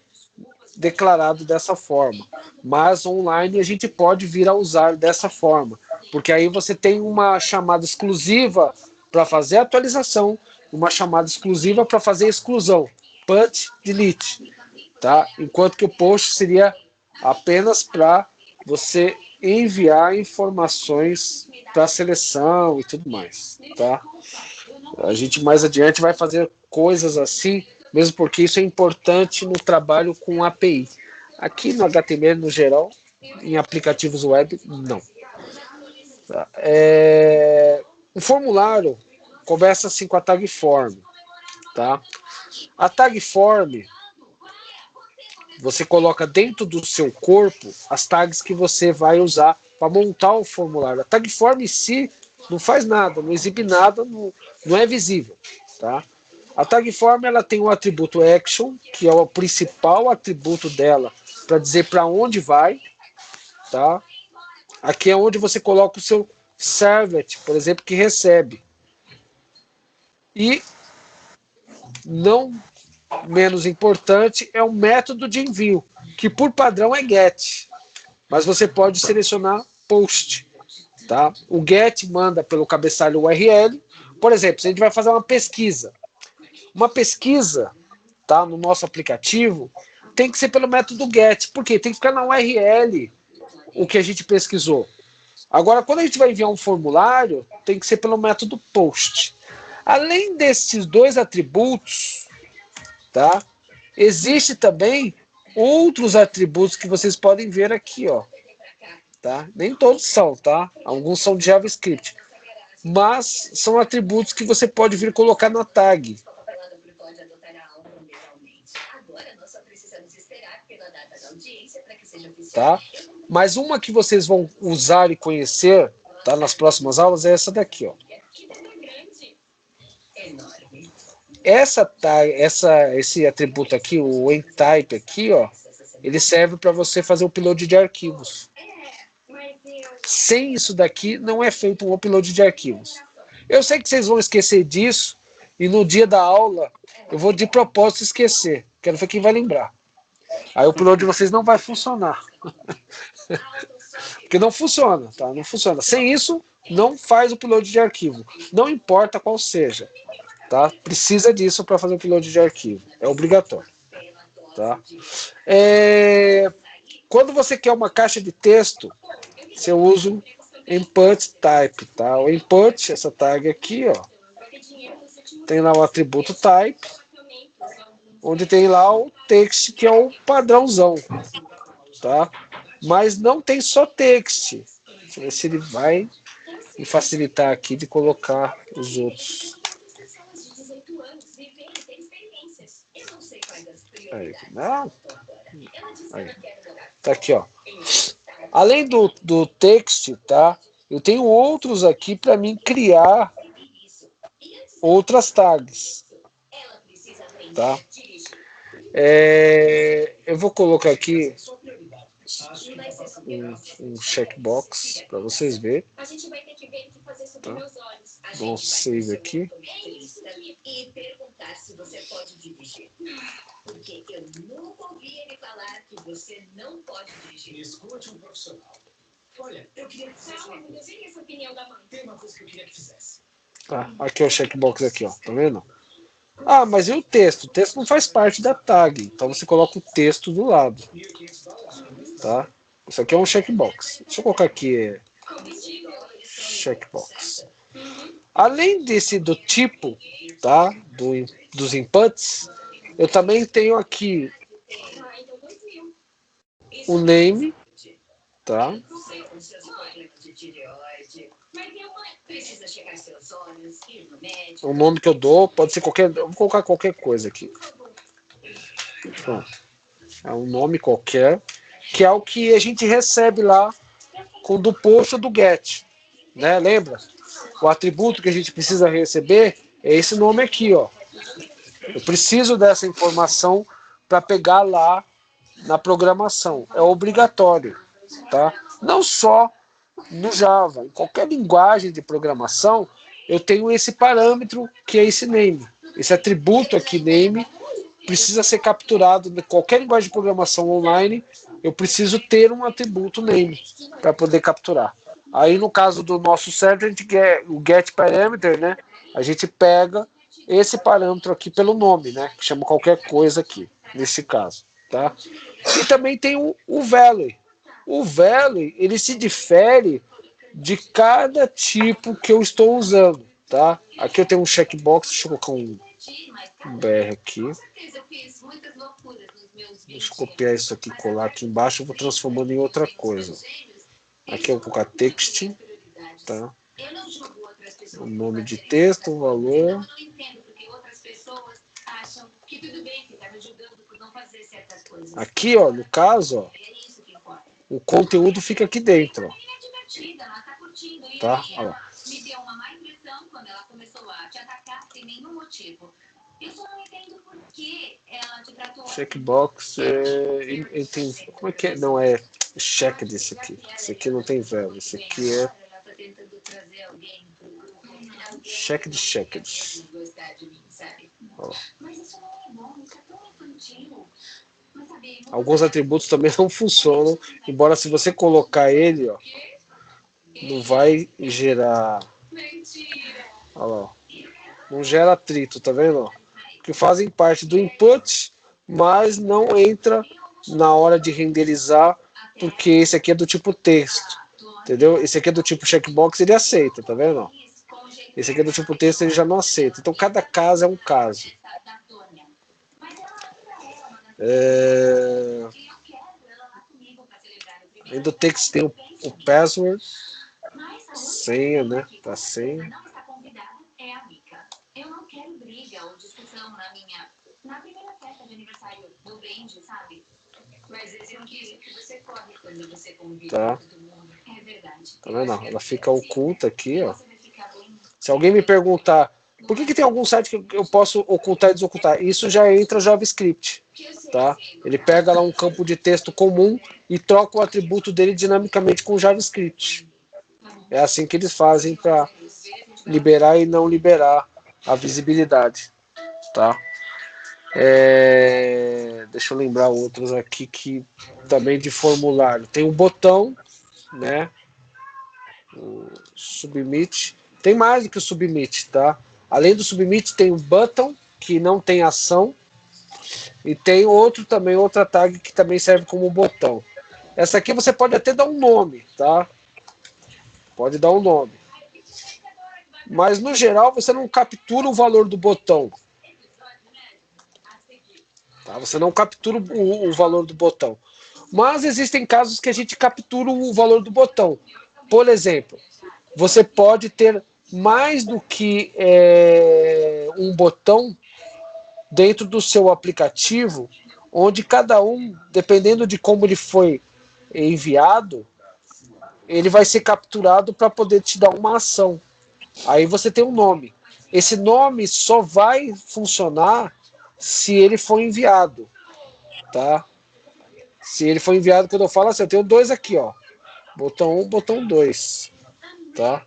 declarado dessa forma, mas online a gente pode vir a usar dessa forma, porque aí você tem uma chamada exclusiva para fazer atualização, uma chamada exclusiva para fazer exclusão, put, delete, tá? Enquanto que o post seria apenas para você enviar informações para seleção e tudo mais, tá? A gente mais adiante vai fazer coisas assim, mesmo porque isso é importante no trabalho com API. Aqui no HTML, no geral, em aplicativos web, não. Tá? O formulário, começa assim com a tag form, tá? A tag form, você coloca dentro do seu corpo as tags que você vai usar para montar o formulário. A tag form em si não faz nada, não exibe nada, não é visível, tá? A tag form ela tem o atributo action, que é o principal atributo dela para dizer para onde vai, tá? Aqui é onde você coloca o seu servlet, por exemplo, que recebe. E não menos importante é o método de envio, que por padrão é get, mas você pode selecionar post, tá? O get manda pelo cabeçalho URL. Por exemplo, se a gente vai fazer uma pesquisa, tá, no nosso aplicativo, tem que ser pelo método get, porque tem que ficar na URL o que a gente pesquisou. Agora, quando a gente vai enviar um formulário, tem que ser pelo método post. Além desses dois atributos, tá, existe também outros atributos que vocês podem ver aqui, ó, tá? Nem todos são, tá? Alguns são de JavaScript, mas são atributos que você pode vir colocar na tag. Tá? Mas uma que vocês vão usar e conhecer, tá, nas próximas aulas é essa daqui, ó. Esse atributo aqui, o entype aqui, ó, ele serve para você fazer o upload de arquivos. Sem isso daqui, não é feito um upload de arquivos. Eu sei que vocês vão esquecer disso, e no dia da aula, eu vou de propósito esquecer. Quero ver quem vai lembrar. Aí o upload de vocês não vai funcionar. Porque não funciona, tá? Não funciona. Sem isso, não faz o upload de arquivo. Não importa qual seja. Tá? Precisa disso para fazer o upload de arquivo. É obrigatório. Tá? Quando você quer uma caixa de texto, você usa o input type. Tá? O input, essa tag aqui, ó, tem lá o atributo type, onde tem lá o text, que é o padrãozão. Tá? Mas não tem só text. Deixa eu ver se ele vai me facilitar aqui de colocar os outros. Aí, não. Aí. Tá aqui, ó. Além do text, tá? Eu tenho outros aqui para mim criar outras tags. Tá? Eu vou colocar aqui um checkbox para vocês verem. Tá? Vou save aqui. Porque eu nunca ouvi ele falar que você não pode dirigir. Escute um profissional. Olha, eu queria que fizesse uma coisa. Eu sei essa opinião da mãe. Tem uma coisa que eu queria que fizesse. Tá, aqui é o checkbox aqui, ó. Tá vendo? Ah, mas e o texto? O texto não faz parte da tag. Então você coloca o texto do lado. Tá? Isso aqui é um checkbox. Deixa eu colocar aqui checkbox. Além do tipo, tá? Dos inputs, eu também tenho aqui o name, tá? O nome que eu dou pode ser qualquer, eu vou colocar qualquer coisa aqui. Pronto. É um nome qualquer, que é o que a gente recebe lá do post ou do get, né? Lembra? O atributo que a gente precisa receber é esse nome aqui, ó. Eu preciso dessa informação para pegar lá na programação. É obrigatório, tá? Não só no Java, em qualquer linguagem de programação, eu tenho esse parâmetro que é esse name. Esse atributo aqui, name, precisa ser capturado em qualquer linguagem de programação online. Eu preciso ter um atributo name para poder capturar. Aí no caso do nosso server, a gente quer o get parameter, né? A gente pega esse parâmetro aqui pelo nome, né? Que chama qualquer coisa aqui, nesse caso, tá? E também tem o value. O value, ele se difere de cada tipo que eu estou usando, tá? Aqui eu tenho um checkbox, deixa eu colocar um BR aqui. Deixa eu copiar isso aqui, colar aqui embaixo, eu vou transformando em outra coisa. Aqui eu vou colocar text, tá? O nome de texto, o valor. Aqui, ó, no caso, ó, o conteúdo fica aqui dentro, ó. Tá? Olha lá. Checkbox, como é que é? Não, é check desse aqui. Esse aqui não tem verbo, esse aqui é checked. Ó. Alguns atributos também não funcionam, embora se você colocar ele, ó, não vai gerar. Olha lá, ó. Não gera atrito, tá vendo? Que fazem parte do input, mas não entra na hora de renderizar, porque esse aqui é do tipo texto, entendeu? Esse aqui é do tipo checkbox, ele aceita, tá vendo? Esse aqui é do tipo texto, ele já não aceita. Então cada caso é um caso. Aí do texto tem o password, senha, né? Tá senha. Eu não quero briga ou discussão na primeira festa de aniversário do brinde, sabe? Mas diziam que você corre quando você convida todo mundo. É verdade. Tá vendo? Ela fica oculta aqui, ó. Se alguém me perguntar por que tem algum site que eu posso ocultar e desocultar, isso já entra JavaScript, tá? Ele pega lá um campo de texto comum e troca o atributo dele dinamicamente com JavaScript. É assim que eles fazem para liberar e não liberar a visibilidade, tá? Deixa eu lembrar outros aqui que também de formulário. Tem o botão, né? O submit. Tem mais do que o submit, tá? Além do submit tem o button, que não tem ação, e tem outro também, outra tag que também serve como botão. Essa aqui você pode até dar um nome, tá? Pode dar um nome. Mas no geral você não captura o valor do botão. Tá? Você não captura o valor do botão. Mas existem casos que a gente captura o valor do botão. Por exemplo, você pode ter mais do que um botão dentro do seu aplicativo, onde cada um, dependendo de como ele foi enviado, ele vai ser capturado para poder te dar uma ação. Aí você tem um nome. Esse nome só vai funcionar se ele for enviado, tá? Se ele for enviado, quando eu falo assim, eu tenho dois aqui, ó. Botão 1, botão 2, tá?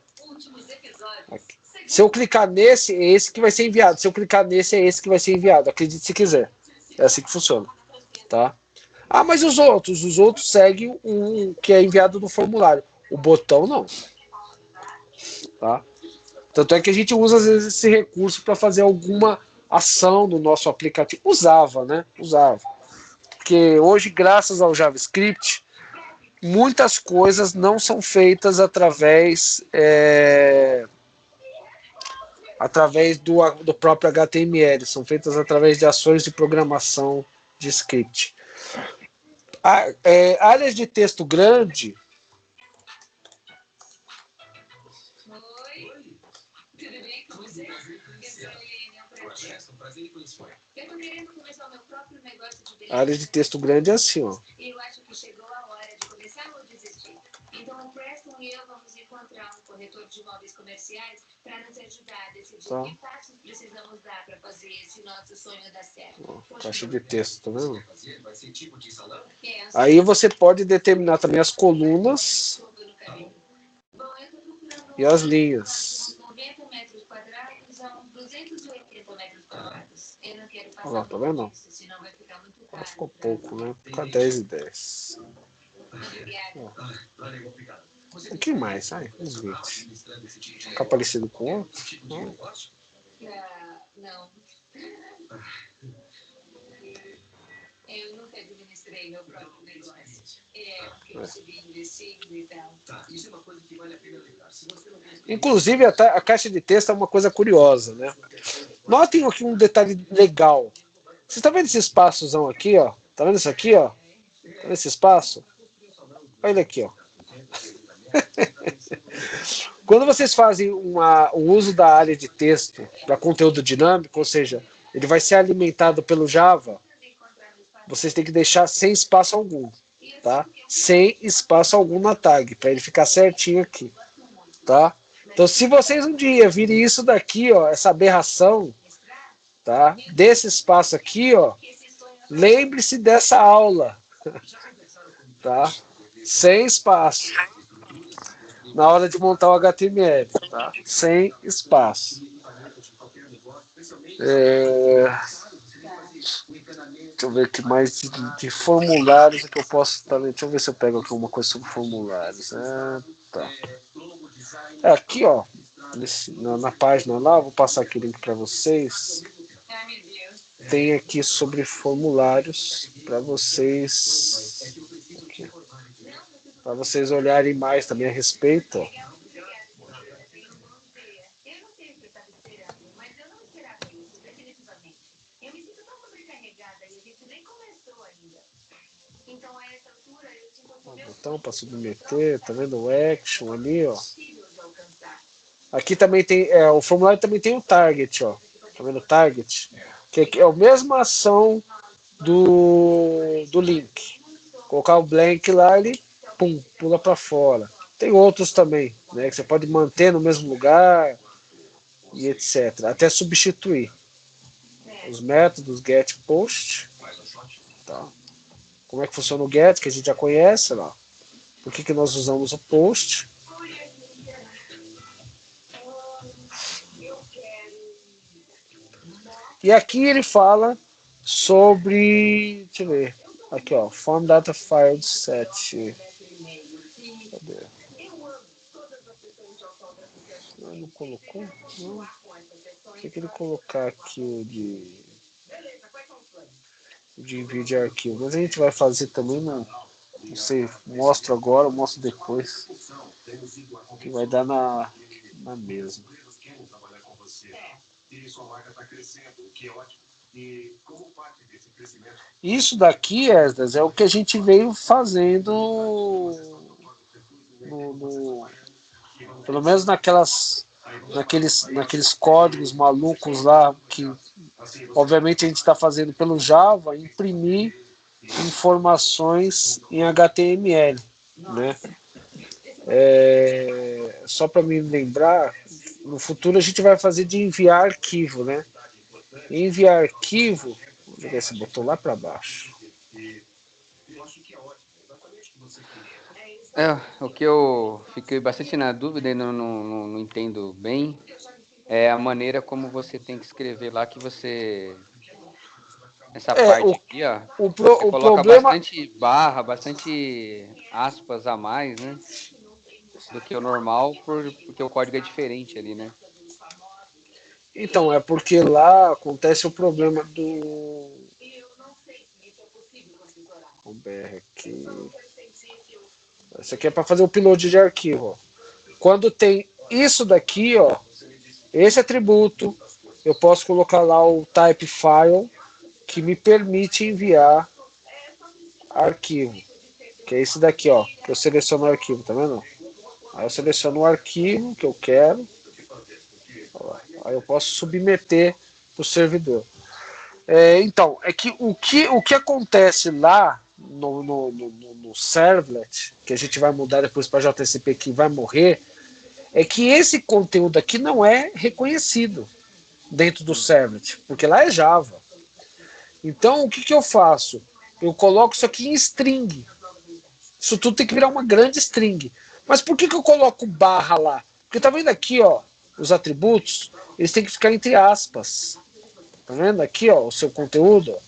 Aqui. Se eu clicar nesse, é esse que vai ser enviado. Se eu clicar nesse, é esse que vai ser enviado. Acredite se quiser. É assim que funciona, tá? Ah, mas os outros? Os outros seguem o que é enviado no formulário. O botão não, tá? Tanto é que a gente usa, às vezes, esse recurso para fazer alguma ação no nosso aplicativo. Usava, né? Usava. Porque hoje, graças ao JavaScript, muitas coisas não são feitas através do próprio HTML. São feitas através de ações de programação de script. Áreas de texto grande... Eu tô querendo começar o meu próprio negócio de beleza. Área de texto grande é assim, ó. Eu acho que chegou a hora de começar ou desistir. Então o Preston e eu vamos encontrar um corretor de imóveis comerciais para nos ajudar a decidir que passos precisamos dar para fazer esse nosso sonho dar certo. Caixa de texto, tá vendo? Aí você pode determinar também as colunas e as linhas. 90 metros quadrados a 280 metros quadrados. Eu não quero passar. Olha lá, tá vendo? Senão vai ficar muito caro. Ficou pouco, né? Fica 10 e 10. O que mais? Ai, uns 20. Ficar parecido com o outro? Não. Eu nunca administrei meu próprio negócio. Porque eu cheguei investindo e tal. Isso é uma coisa que vale a pena lembrar. Inclusive, a caixa de texto é uma coisa curiosa, né? Notem aqui um detalhe legal. Vocês estão vendo esse espaçozão aqui, ó? Tá vendo isso aqui, ó? Tá vendo esse espaço? Olha ele aqui, ó. Quando vocês fazem o uso da área de texto para conteúdo dinâmico, ou seja, ele vai ser alimentado pelo Java, vocês têm que deixar sem espaço algum, tá? Sem espaço algum na tag, para ele ficar certinho aqui, tá? Então, se vocês um dia virem isso daqui, ó, essa aberração, tá? Desse espaço aqui, ó, lembre-se dessa aula, tá? Sem espaço. Na hora de montar o HTML, tá? Sem espaço. Deixa eu ver aqui mais de formulários que eu posso estar. Deixa eu ver se eu pego aqui uma coisa sobre formulários. Tá. Aqui, ó, na página lá, vou passar aqui o link para vocês. Tem aqui sobre formulários para vocês. Para vocês olharem mais também a respeito. Ó. Botão para submeter, tá vendo o action ali, ó. Aqui também tem, o formulário também tem o target, ó. Tá vendo o target? Que é a mesma ação do link. Colocar o blank lá, ele pum, pula para fora. Tem outros também, né, que você pode manter no mesmo lugar e etc. Até substituir. Os métodos get post. Tá. Como é que funciona o get, que a gente já conhece lá. Por que nós usamos o post? E aqui ele fala sobre, deixa eu ver, aqui ó, form data file set. Cadê? Não colocou? Não. Tem que ele colocar aqui o de envio de arquivo. Mas a gente vai fazer também, não sei, mostro agora, mostro depois. Que vai dar na mesma. Isso daqui, Esdras, é o que a gente veio fazendo pelo menos naqueles códigos malucos lá, que obviamente a gente está fazendo pelo Java, imprimir informações em HTML, né? Só para me lembrar, no futuro a gente vai fazer de enviar arquivo, né? Enviar arquivo, vou jogar esse botão lá para baixo. O que eu fiquei bastante na dúvida e não entendo bem é a maneira como você tem que escrever lá, que você... Essa parte aqui, ó, você coloca bastante barra, bastante aspas a mais, né? Do que o normal, porque o código é diferente ali, né? Então, é porque lá acontece o problema do... O BR aqui... Isso aqui é para fazer o upload de arquivo. Ó. Quando tem isso daqui, ó, esse atributo, eu posso colocar lá o type file, que me permite enviar arquivo. Que é esse daqui, ó, que eu seleciono o arquivo, tá vendo? Aí eu seleciono o arquivo que eu quero. Aí eu posso submeter para o servidor. Então, é que o que acontece lá no servlet, que a gente vai mudar depois para JCP, que vai morrer, é que esse conteúdo aqui não é reconhecido dentro do servlet, porque lá é Java. Então, o que eu faço? Eu coloco isso aqui em string. Isso tudo tem que virar uma grande string. Mas por que eu coloco barra lá? Porque tá vendo aqui, ó, os atributos, eles têm que ficar entre aspas. Tá vendo aqui, ó, o seu conteúdo? Ó.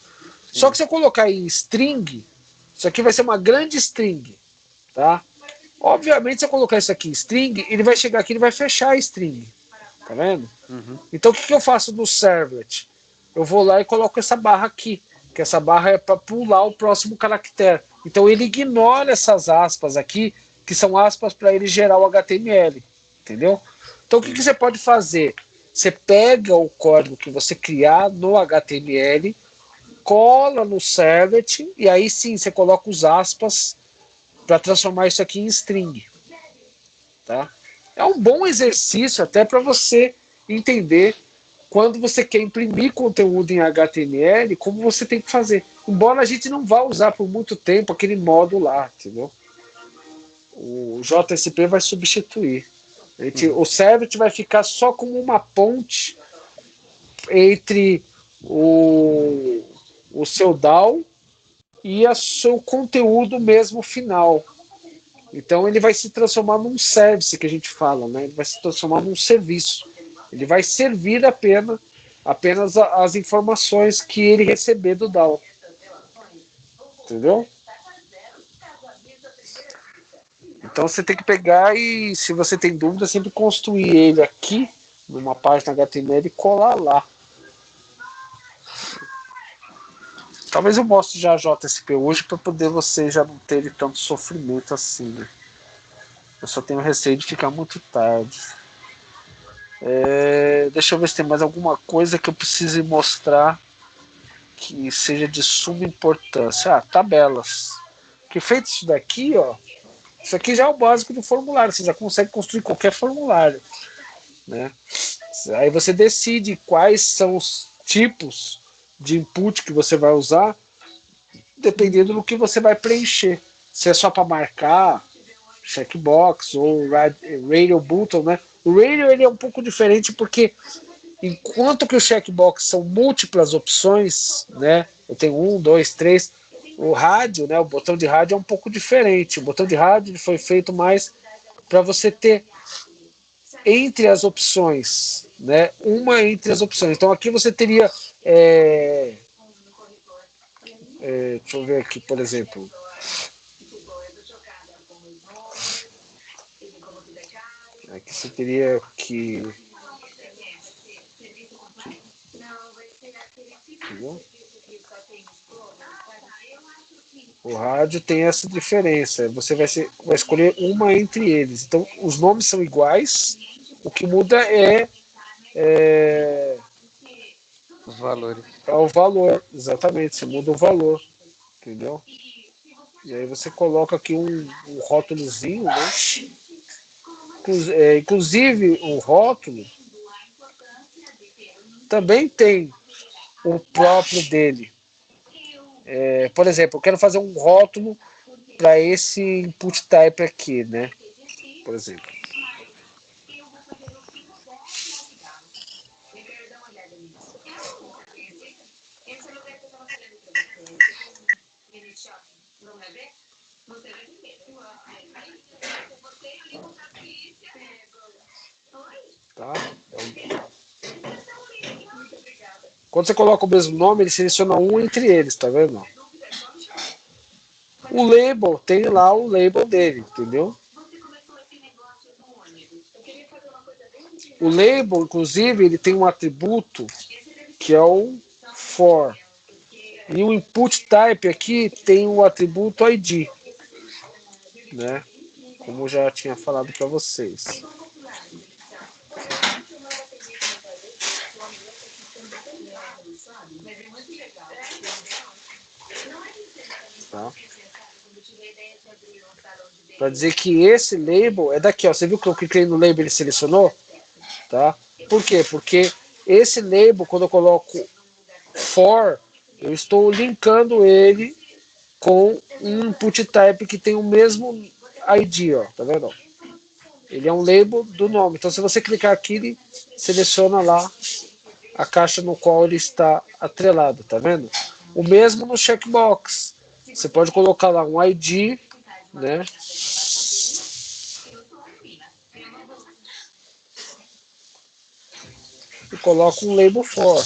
Só que se eu colocar em string, isso aqui vai ser uma grande string, tá? Obviamente, se eu colocar isso aqui em string, ele vai chegar aqui e vai fechar a string. Tá vendo? Uhum. Então, o que eu faço no servlet? Eu vou lá e coloco essa barra aqui, que essa barra é para pular o próximo caractere. Então, ele ignora essas aspas aqui, que são aspas para ele gerar o HTML. Entendeu? Então, o que você pode fazer? Você pega o código que você criar no HTML, cola no servlet, e aí sim você coloca os aspas para transformar isso aqui em string. Tá? É um bom exercício até para você entender quando você quer imprimir conteúdo em HTML, como você tem que fazer. Embora a gente não vá usar por muito tempo aquele modo lá, entendeu? O JSP vai substituir. O Servlet vai ficar só como uma ponte entre o seu DAO e o seu conteúdo mesmo final. Então ele vai se transformar num service, que a gente fala, né? Ele vai se transformar num serviço. Ele vai servir apenas as informações que ele receber do DAO. Entendeu? Então você tem que pegar e, se você tem dúvida, sempre construir ele aqui, numa página HTML, e colar lá. Talvez eu mostre já a JSP hoje para poder você já não ter tanto sofrimento assim, né? Eu só tenho receio de ficar muito tarde. Deixa eu ver se tem mais alguma coisa que eu precise mostrar que seja de suma importância. Tabelas. Que feito isso daqui, ó. Isso aqui já é o básico do formulário. Você já consegue construir qualquer formulário, né? Aí você decide quais são os tipos de input que você vai usar, dependendo do que você vai preencher. Se é só para marcar, checkbox ou radio button, né? O radio ele é um pouco diferente porque enquanto que o checkbox são múltiplas opções, né? Eu tenho 1, 2, 3. O rádio, né? O botão de rádio é um pouco diferente. O botão de rádio foi feito mais para você ter entre as opções, né? Uma entre as opções. Então aqui você teria, deixa eu ver aqui, por exemplo. Aqui você teria que o rádio tem essa diferença. Você vai escolher uma entre eles. Então, os nomes são iguais. O que muda é os valores. É o valor, exatamente. Você muda o valor, entendeu? E aí você coloca aqui um rótulozinho, né? Inclusive, o rótulo também tem o próprio dele. Por exemplo, eu quero fazer um rótulo para esse input type aqui, né? Por exemplo. Tá? Quando você coloca o mesmo nome, ele seleciona um entre eles, tá vendo? O label, tem lá o label dele, entendeu? O label, inclusive, ele tem um atributo que é o for. E o input type aqui tem o atributo ID, né? Como eu já tinha falado para vocês. Tá? Para dizer que esse label é daqui, ó. Você viu que eu cliquei no label e ele selecionou? Tá? Por quê? Porque esse label, quando eu coloco for, eu estou linkando ele com um input type que tem o mesmo ID, ó. Tá vendo? Ele é um label do nome. Então, se você clicar aqui, ele seleciona lá a caixa no qual ele está atrelado, tá vendo? O mesmo no checkbox. Você pode colocar lá um ID, né? E coloca um label for.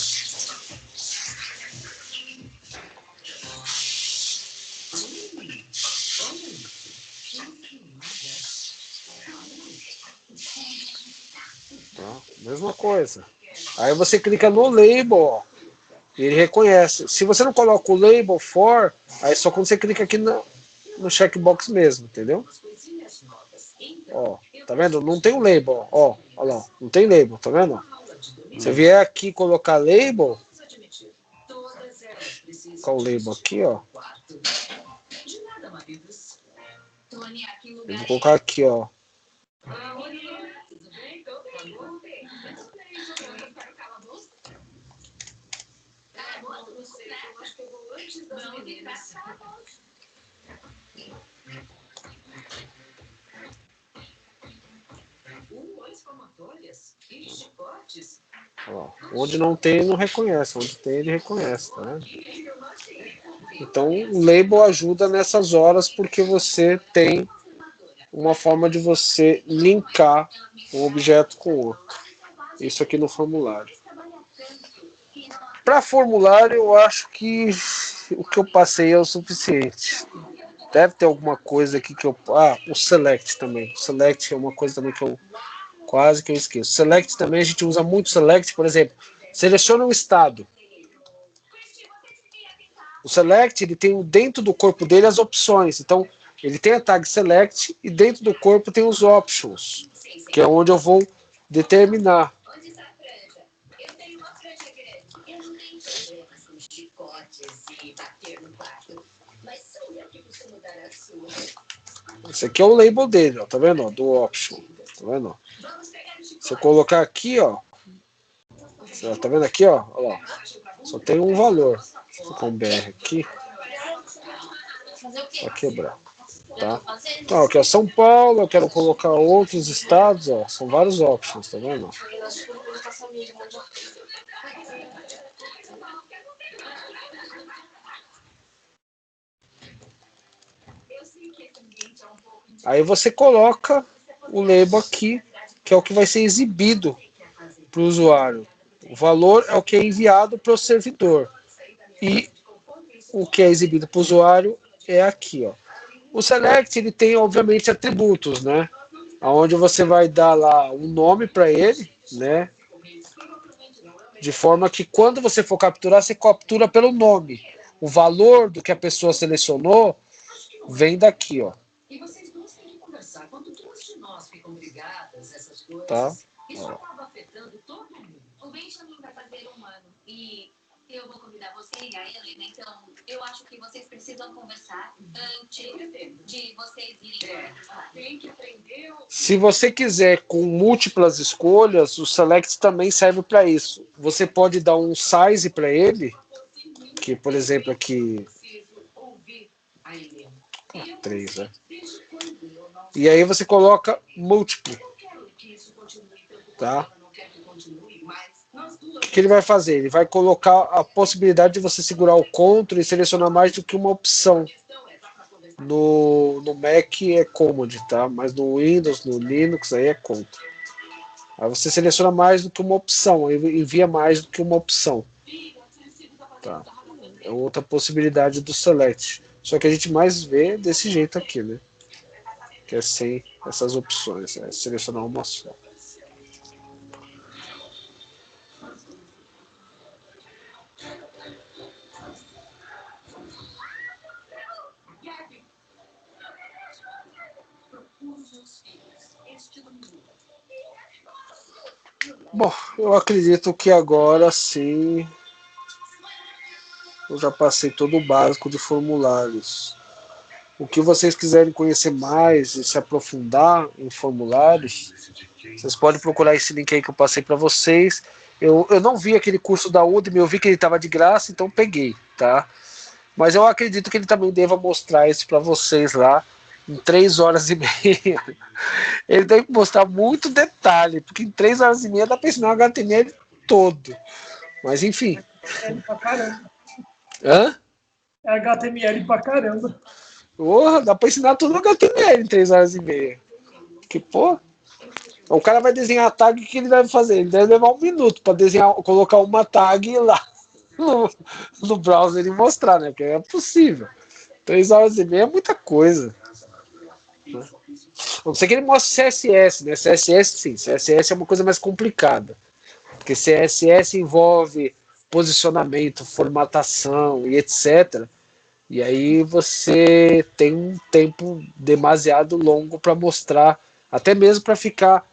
Tá? Mesma coisa. Aí você clica no label, ó, e ele reconhece. Se você não coloca o label for, aí só quando você clica aqui no checkbox mesmo, entendeu? Ó, tá vendo? Não tem o label, ó, olha lá, não tem label, tá vendo? Se vier aqui e colocar label, qual o label aqui, ó? Eu vou colocar aqui, ó. Ó, onde não tem, não reconhece. Onde tem, ele reconhece, tá vendo? Então, o label ajuda nessas horas porque você tem uma forma de você linkar um objeto com o outro. Isso aqui no formulário. Para formulário, eu acho que o que eu passei é o suficiente. Deve ter alguma coisa aqui que eu... Ah, o select também. O select é uma coisa também que eu quase que eu esqueço. Select também, a gente usa muito select, por exemplo, seleciona um estado. O select, ele tem dentro do corpo dele as opções. Então, ele tem a tag select e dentro do corpo tem os options, que é onde eu vou determinar. Esse aqui é o label dele, ó, tá vendo? Ó, do option. Tá vendo? Se eu colocar aqui, ó, tá vendo aqui, ó, ó, só tem um valor. Vou colocar um BR aqui. Pra quebrar. Tá? Então, aqui, ó, São Paulo, eu quero colocar outros estados, ó, são vários options, tá vendo? Aí você coloca o label aqui, que é o que vai ser exibido para o usuário. O valor é o que é enviado para o servidor. E o que é exibido para o usuário é aqui, ó. O select, ele tem, obviamente, atributos, né? Onde você vai dar lá um nome para ele, né? De forma que quando você for capturar, você captura pelo nome. O valor do que a pessoa selecionou vem daqui, ó. Tá? Ó. Eu vou convidar você e a Helena, então eu acho que vocês precisam conversar antes de vocês irem. Se você quiser com múltiplas escolhas, o select também serve para isso. Você pode dar um size para ele, que por exemplo aqui 3, né? E aí você coloca múltiplo, tá? O que ele vai fazer? Ele vai colocar a possibilidade de você segurar o CTRL e selecionar mais do que uma opção. No Mac é Command, tá? Mas no Windows, no Linux, aí é Ctrl. Aí você seleciona mais do que uma opção, envia mais do que uma opção. Tá? É outra possibilidade do Select. Só que a gente mais vê desse jeito aqui, né? Que é sem essas opções, é selecionar uma só. Bom, eu acredito que agora sim eu já passei todo o básico de formulários. O que vocês quiserem conhecer mais e se aprofundar em formulários, vocês podem procurar esse link aí que eu passei para vocês. Eu não vi aquele curso da Udemy, eu vi que ele estava de graça, então peguei, tá? Mas eu acredito que ele também deva mostrar isso para vocês lá em 3 horas e meia. Ele tem que mostrar muito detalhe, porque em 3 horas e meia dá para ensinar o HTML todo. Mas enfim. Hã? É HTML pra caramba. Porra, dá para ensinar tudo no HTML em 3 horas e meia. Que porra. O cara vai desenhar a tag, o que ele deve fazer? Ele deve levar 1 minuto para desenhar, colocar uma tag lá no browser e mostrar, né? Porque é possível. 3 horas e meia é muita coisa. Né? A não ser que ele mostre CSS, né? CSS, sim. CSS é uma coisa mais complicada. Porque CSS envolve posicionamento, formatação e etc. E aí você tem um tempo demasiado longo para mostrar, até mesmo para ficar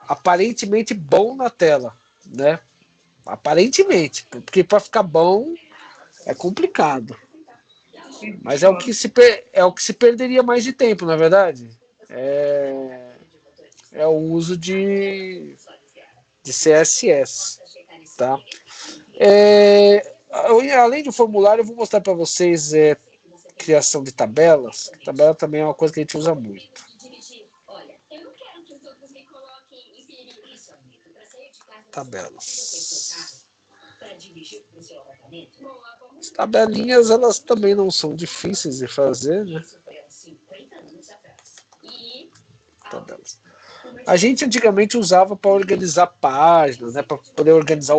aparentemente bom na tela, né? Aparentemente, porque para ficar bom é complicado. Mas é o que se perderia mais de tempo, na verdade. É o uso de CSS, tá? Além do formulário, eu vou mostrar para vocês criação de tabelas. Tabela também é uma coisa que a gente usa muito. Tabelas. As tabelinhas, elas também não são difíceis de fazer, né? Tabelas. A gente antigamente usava para organizar páginas, né? Para poder organizar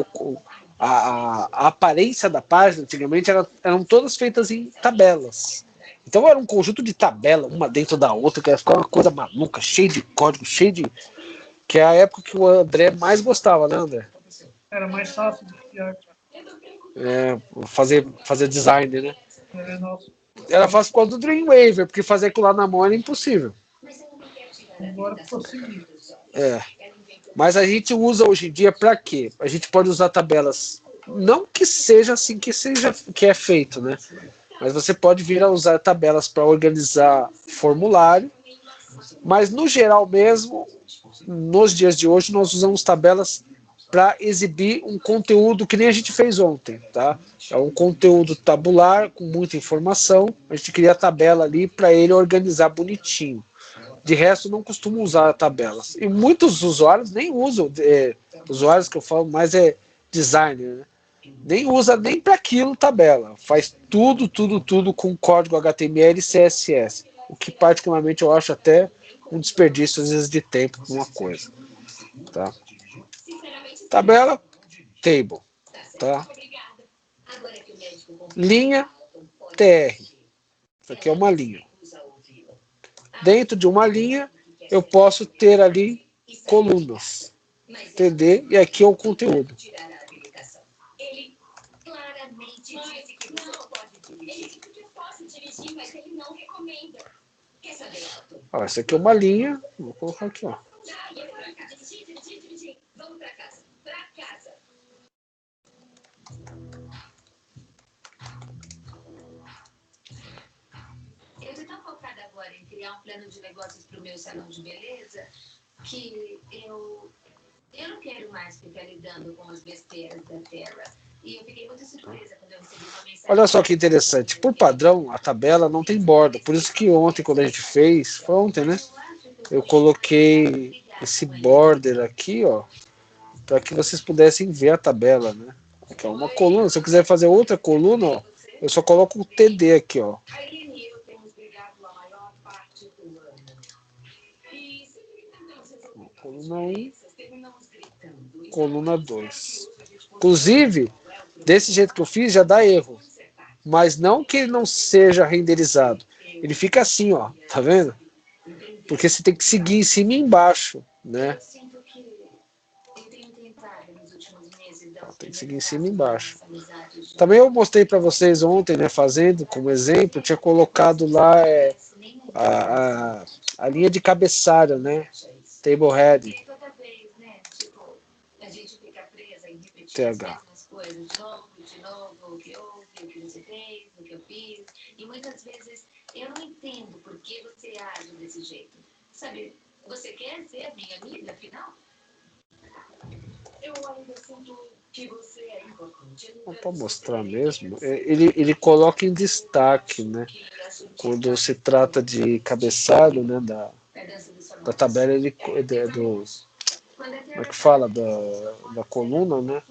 a aparência da página. Antigamente eram todas feitas em tabelas. Então era um conjunto de tabelas, uma dentro da outra, que ia ficar uma coisa maluca, cheio de código, cheio de... Que é a época que o André mais gostava, né, André? Era mais fácil de criar. Fazer design, né? Nossa. Era fácil por causa do Dreamweaver, porque fazer aquilo lá na mão era impossível. Agora consegui. Mas a gente usa hoje em dia para quê? A gente pode usar tabelas, não que seja assim que é feito, né? Mas você pode vir a usar tabelas para organizar formulário, mas no geral mesmo, nos dias de hoje, nós usamos tabelas para exibir um conteúdo que nem a gente fez ontem, tá? É um conteúdo tabular com muita informação. A gente cria a tabela ali para ele organizar bonitinho. De resto, não costumo usar tabelas. E muitos usuários nem usam, usuários que eu falo mais designer, né? Nem usa nem para aquilo tabela. Faz tudo com código HTML e CSS. O que particularmente eu acho até um desperdício às vezes de tempo para uma coisa. Tá? Tabela, table. Tá? Linha, TR. Isso aqui é uma linha. Dentro de uma linha, eu posso ter ali colunas. Entender? E aqui é o conteúdo. Essa aqui é uma linha. Vou colocar aqui, ó. Eu estou tão focada agora em criar um plano de negócios para o meu salão de beleza que eu não quero mais ficar lidando com as besteiras da Terra. E eu fiquei muito surpresa quando eu recebi uma mensagem. Olha só que interessante. Por padrão, a tabela não tem borda. Por isso que ontem, quando a gente fez, foi ontem, né? Eu coloquei esse border aqui, ó, para que vocês pudessem ver a tabela, né? Aqui é uma coluna. Se eu quiser fazer outra coluna, ó, eu só coloco o TD aqui, ó. Coluna 1, coluna 2. Inclusive, desse jeito que eu fiz, já dá erro. Mas não que ele não seja renderizado. Ele fica assim, ó. Tá vendo? Porque você tem que seguir em cima e embaixo, né? Tem que seguir em cima e embaixo. Também eu mostrei para vocês ontem, né, fazendo como exemplo, eu tinha colocado lá a linha de cabeçalho, né? Table head. TH. De novo, o que houve, o que você fez, o que eu fiz. E muitas vezes eu não entendo por que você age desse jeito. Sabe, você quer ser a minha amiga, afinal? Eu ainda sinto que você é importante. Para mostrar mesmo, ele coloca em destaque, né? Quando se trata de cabeçalho, né, da tabela, como é que fala? Da coluna, né?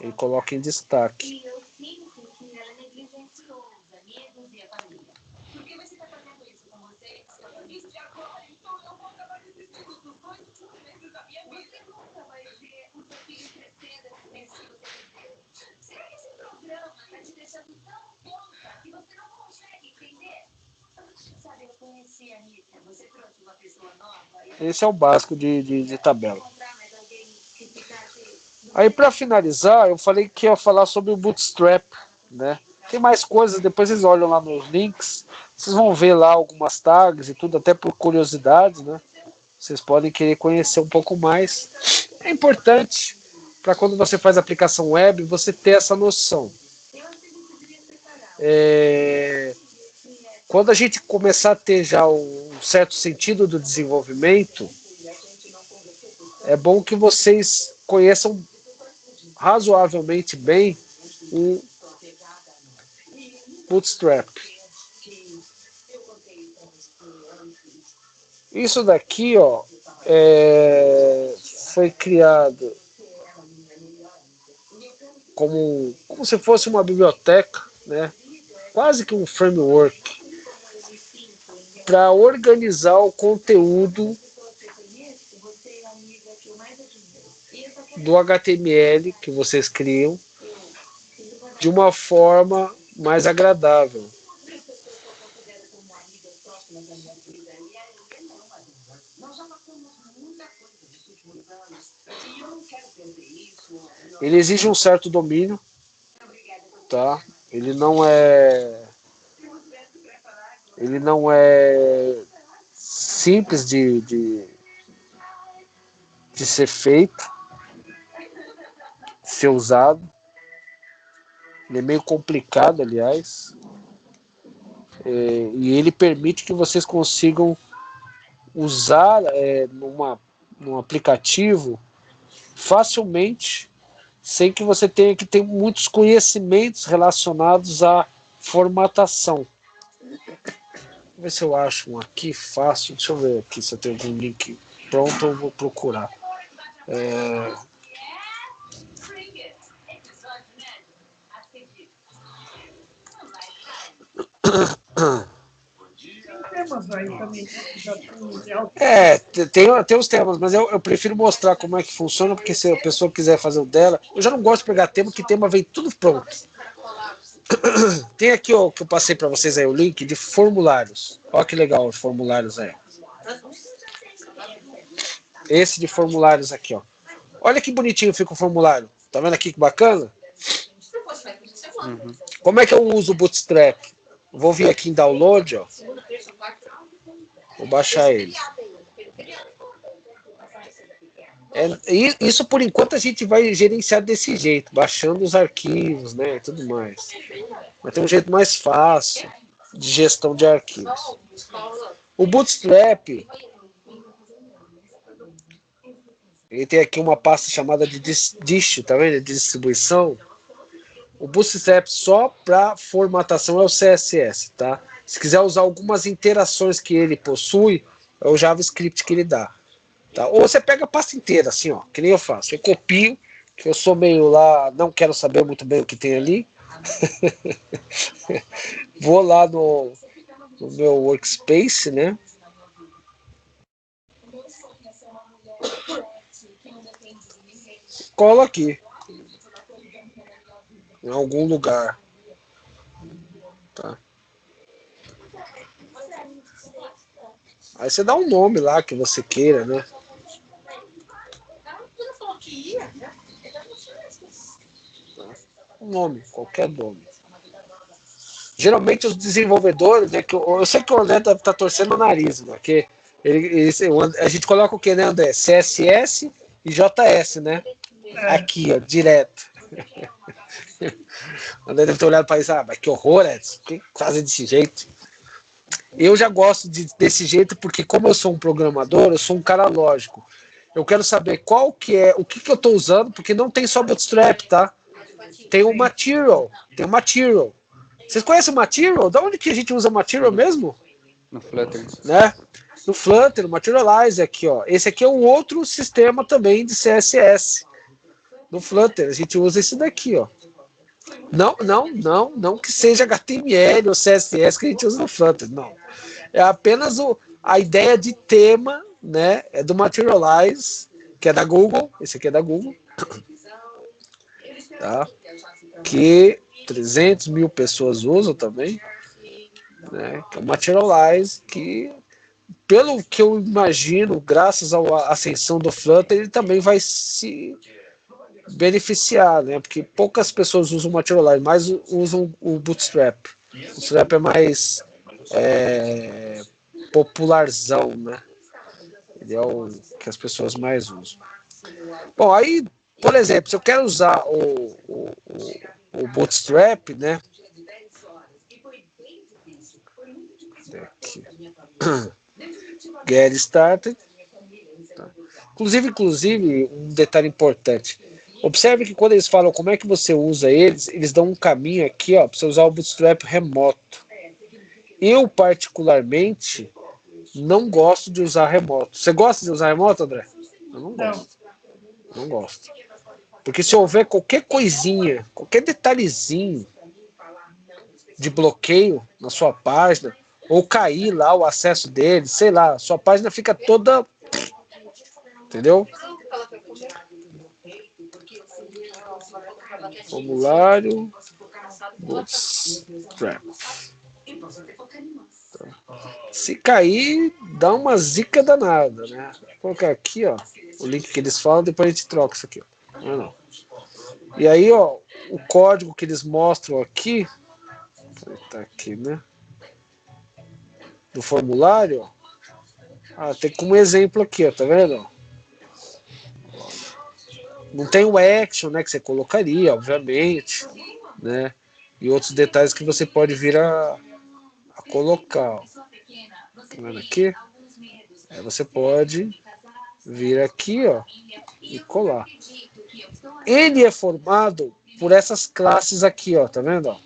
Ele coloca em destaque. E eu sinto que ela negligenciou os amigos e a família. Por que você está fazendo isso com você? Eu disse agora, então eu não vou acabar desistindo dos 2 últimos meses da minha vida. Você nunca vai ver o seu filho crescer nesse que você viveu. Será que esse programa está te deixando tão tonta que você não consegue entender? Sabe, eu conheci a Anitta. Você trouxe uma pessoa nova. Esse é o básico de tabela. Aí, para finalizar, eu falei que ia falar sobre o Bootstrap, né? Tem mais coisas, depois vocês olham lá nos links, vocês vão ver lá algumas tags e tudo, até por curiosidade, né? Vocês podem querer conhecer um pouco mais. É importante para quando você faz aplicação web, você ter essa noção. Quando a gente começar a ter já um certo sentido do desenvolvimento, é bom que vocês conheçam razoavelmente bem Bootstrap. Isso daqui, ó, foi criado como se fosse uma biblioteca, né? Quase que um framework para organizar o conteúdo do HTML que vocês criam de uma forma mais agradável. Ele exige um certo domínio, tá? Ele não é simples de ser feito, de ser usado. Ele é meio complicado, aliás. E ele permite que vocês consigam usar num aplicativo facilmente, sem que você tenha que ter muitos conhecimentos relacionados à formatação. Vou ver se eu acho um aqui fácil. Deixa eu ver aqui se eu tenho algum link pronto, eu vou procurar. Temas aí também, já tem os temas, mas eu prefiro mostrar como é que funciona, porque se a pessoa quiser fazer o dela, eu já não gosto de pegar tema, que tema vem tudo pronto. Tem aqui ó, que eu passei para vocês aí o link de formulários. Olha que legal os formulários aí. Esse de formulários aqui, ó. Olha que bonitinho fica o formulário. Tá vendo aqui que bacana? Uhum. Como é que eu uso o Bootstrap? Vou vir aqui em download, ó. Vou baixar ele. Isso por enquanto a gente vai gerenciar desse jeito, baixando os arquivos, né, e tudo mais. Mas tem um jeito mais fácil de gestão de arquivos. O Bootstrap, ele tem aqui uma pasta chamada de dist, tá vendo? De distribuição. O Bootstrap só para formatação é o CSS, tá? Se quiser usar algumas interações que ele possui, é o JavaScript que ele dá. Tá? Ou você pega a pasta inteira, assim, ó, que nem eu faço. Eu copio, que eu sou meio lá, não quero saber muito bem o que tem ali. Vou lá no meu workspace, né? Colo aqui. Em algum lugar. Tá. Aí você dá um nome lá que você queira, né? Um nome, qualquer nome. Geralmente os desenvolvedores, né, que eu sei que o André tá torcendo o nariz, né? Porque a gente coloca o que, né, André? CSS e JS, né? Aqui, ó, direto. O André deve ter olhado para isso, mas que horror, Edson, que fazer desse jeito? Eu já gosto desse jeito porque, como eu sou um programador, eu sou um cara lógico. Eu quero saber qual que é, o que eu estou usando, porque não tem só Bootstrap, tá? Tem o Material. Tem o Material. Vocês conhecem o Material? Da onde que a gente usa Material mesmo? No Flutter. Né? No Flutter, o Materialize aqui, ó. Esse aqui é um outro sistema também de CSS. No Flutter, a gente usa esse daqui, ó. Não que seja HTML ou CSS que a gente usa no Flutter, não. É apenas a ideia de tema, né? É do Materialize, que é da Google. Esse aqui é da Google. Tá? Que 300 mil pessoas usam também. Né? Que é o Materialize, que, pelo que eu imagino, graças à ascensão do Flutter, ele também vai se beneficiar, né? Porque poucas pessoas usam o Materialize, mais usam o Bootstrap. O Bootstrap é mais popularzão, né? Ele é o que as pessoas mais usam. Bom, aí, por exemplo, se eu quero usar o Bootstrap, né? Aqui. Get started. Tá. Inclusive, um detalhe importante. Observe que quando eles falam como é que você usa eles dão um caminho aqui, ó, para você usar o Bootstrap remoto. Eu, particularmente, não gosto de usar remoto. Você gosta de usar remoto, André? Eu não gosto. Não gosto. Porque se houver qualquer coisinha, qualquer detalhezinho de bloqueio na sua página, ou cair lá o acesso dele, sei lá, sua página fica toda... Entendeu? Formulário Bootstrap. Se cair, dá uma zica danada, né? Vou colocar aqui, ó, o link que eles falam, depois a gente troca isso aqui, ó. Não. E aí, ó, o código que eles mostram aqui, tá aqui, né? Do formulário, ó. Ah, tem como exemplo aqui, ó, tá vendo? Não tem o action, né, que você colocaria, obviamente, né? E outros detalhes que você pode vir a colocar, ó. Tá vendo aqui? Aí você pode vir aqui, ó, e colar. Ele é formado por essas classes aqui, ó, tá vendo? Ó?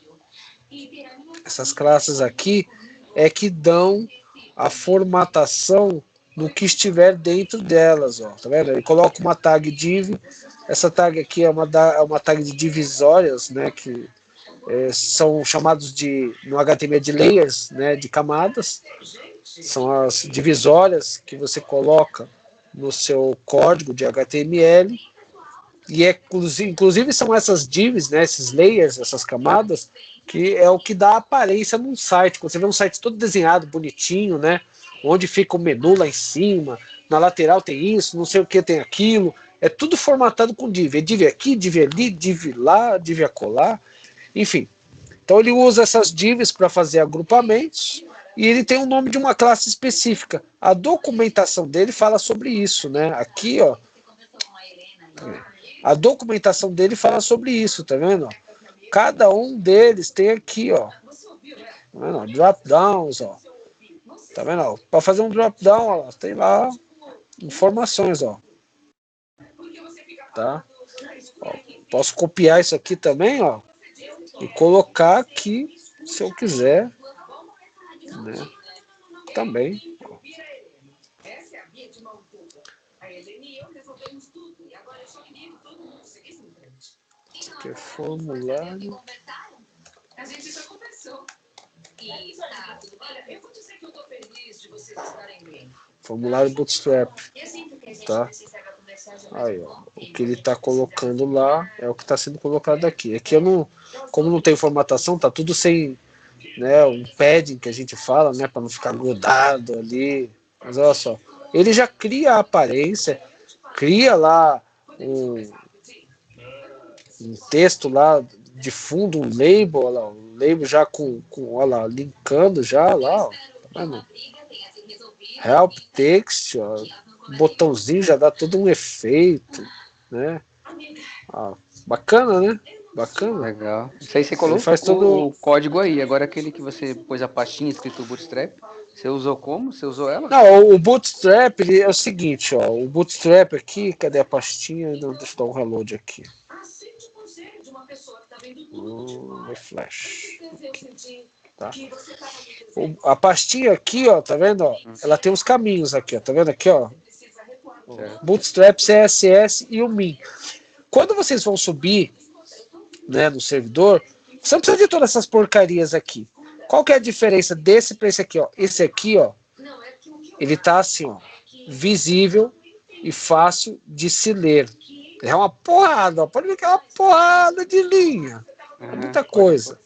Essas classes aqui é que dão a formatação no que estiver dentro delas, ó, tá vendo? Ele coloca uma tag div, essa tag aqui é uma tag de divisórias, né, que são chamados no HTML de layers, né, de camadas, são as divisórias que você coloca no seu código de HTML, e inclusive são essas divs, né, esses layers, essas camadas, que é o que dá aparência num site. Quando você vê um site todo desenhado, bonitinho, né, onde fica o menu lá em cima, na lateral tem isso, não sei o que tem aquilo, é tudo formatado com div, é div aqui, div ali, div lá, div acolá, enfim. Então ele usa essas divs para fazer agrupamentos, e ele tem o nome de uma classe específica. A documentação dele fala sobre isso, né? Aqui, ó, a documentação dele fala sobre isso, tá vendo? Cada um deles tem aqui, ó, tá vendo? Drop downs, ó, tá vendo? Para fazer um drop down, ó, tem lá informações, ó, tá? Ó, posso copiar isso aqui também, ó, e colocar aqui, se eu quiser, né? Também. Ó. Isso aqui é formulário. A gente já conversou. E tá, olha, eu vou dizer que eu tô feliz de vocês estarem bem. Formulário Bootstrap. Tá? Aí, ó, o que ele está colocando lá é o que está sendo colocado aqui. Aqui eu não, como não tem formatação, tá tudo sem, né, um padding que a gente fala, né, para não ficar grudado ali. Mas olha só, ele já cria a aparência, cria lá um texto lá de fundo, um label, olha lá, um label já com olha lá, linkando já lá, ó, tá vendo? Help text, ó, botãozinho já dá todo um efeito, né? Ah, bacana, né? Bacana. Legal. Isso aí você colocou faz todo o código aí. Agora aquele que você pôs a pastinha escrito Bootstrap, você usou como? Você usou ela? Não, o Bootstrap ele é o seguinte, ó. O Bootstrap aqui, cadê a pastinha? Não, deixa eu dar um reload aqui. Flash. Aqui. Tá? A pastinha aqui, ó, tá vendo? Ó, ela tem uns caminhos aqui, ó, tá vendo aqui, ó? Bootstrap, CSS e o Min. Quando vocês vão subir, né, no servidor, você não precisa de todas essas porcarias aqui. Qual que é a diferença desse para esse aqui, ó? Esse aqui, ó, ele tá assim, ó, visível e fácil de se ler. É uma porrada, ó, pode ver que é uma porrada de linha. É muita coisa.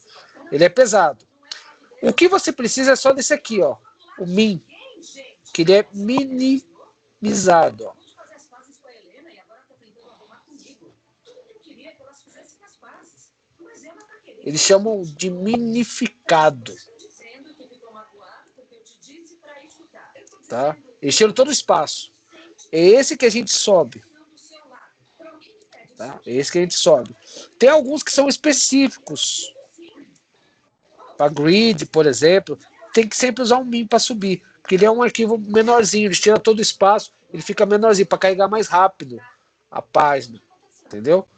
Ele é pesado. O que você precisa é só desse aqui, ó, o min, que ele é minimizado, ó. Eles chamam de minificado. Tá? Eles tiram todo o espaço. É esse que a gente sobe. Tá? É esse que a gente sobe. Tem alguns que são específicos. Para grid, por exemplo, tem que sempre usar um min para subir, porque ele é um arquivo menorzinho, ele tira todo o espaço, ele fica menorzinho para carregar mais rápido a página, entendeu?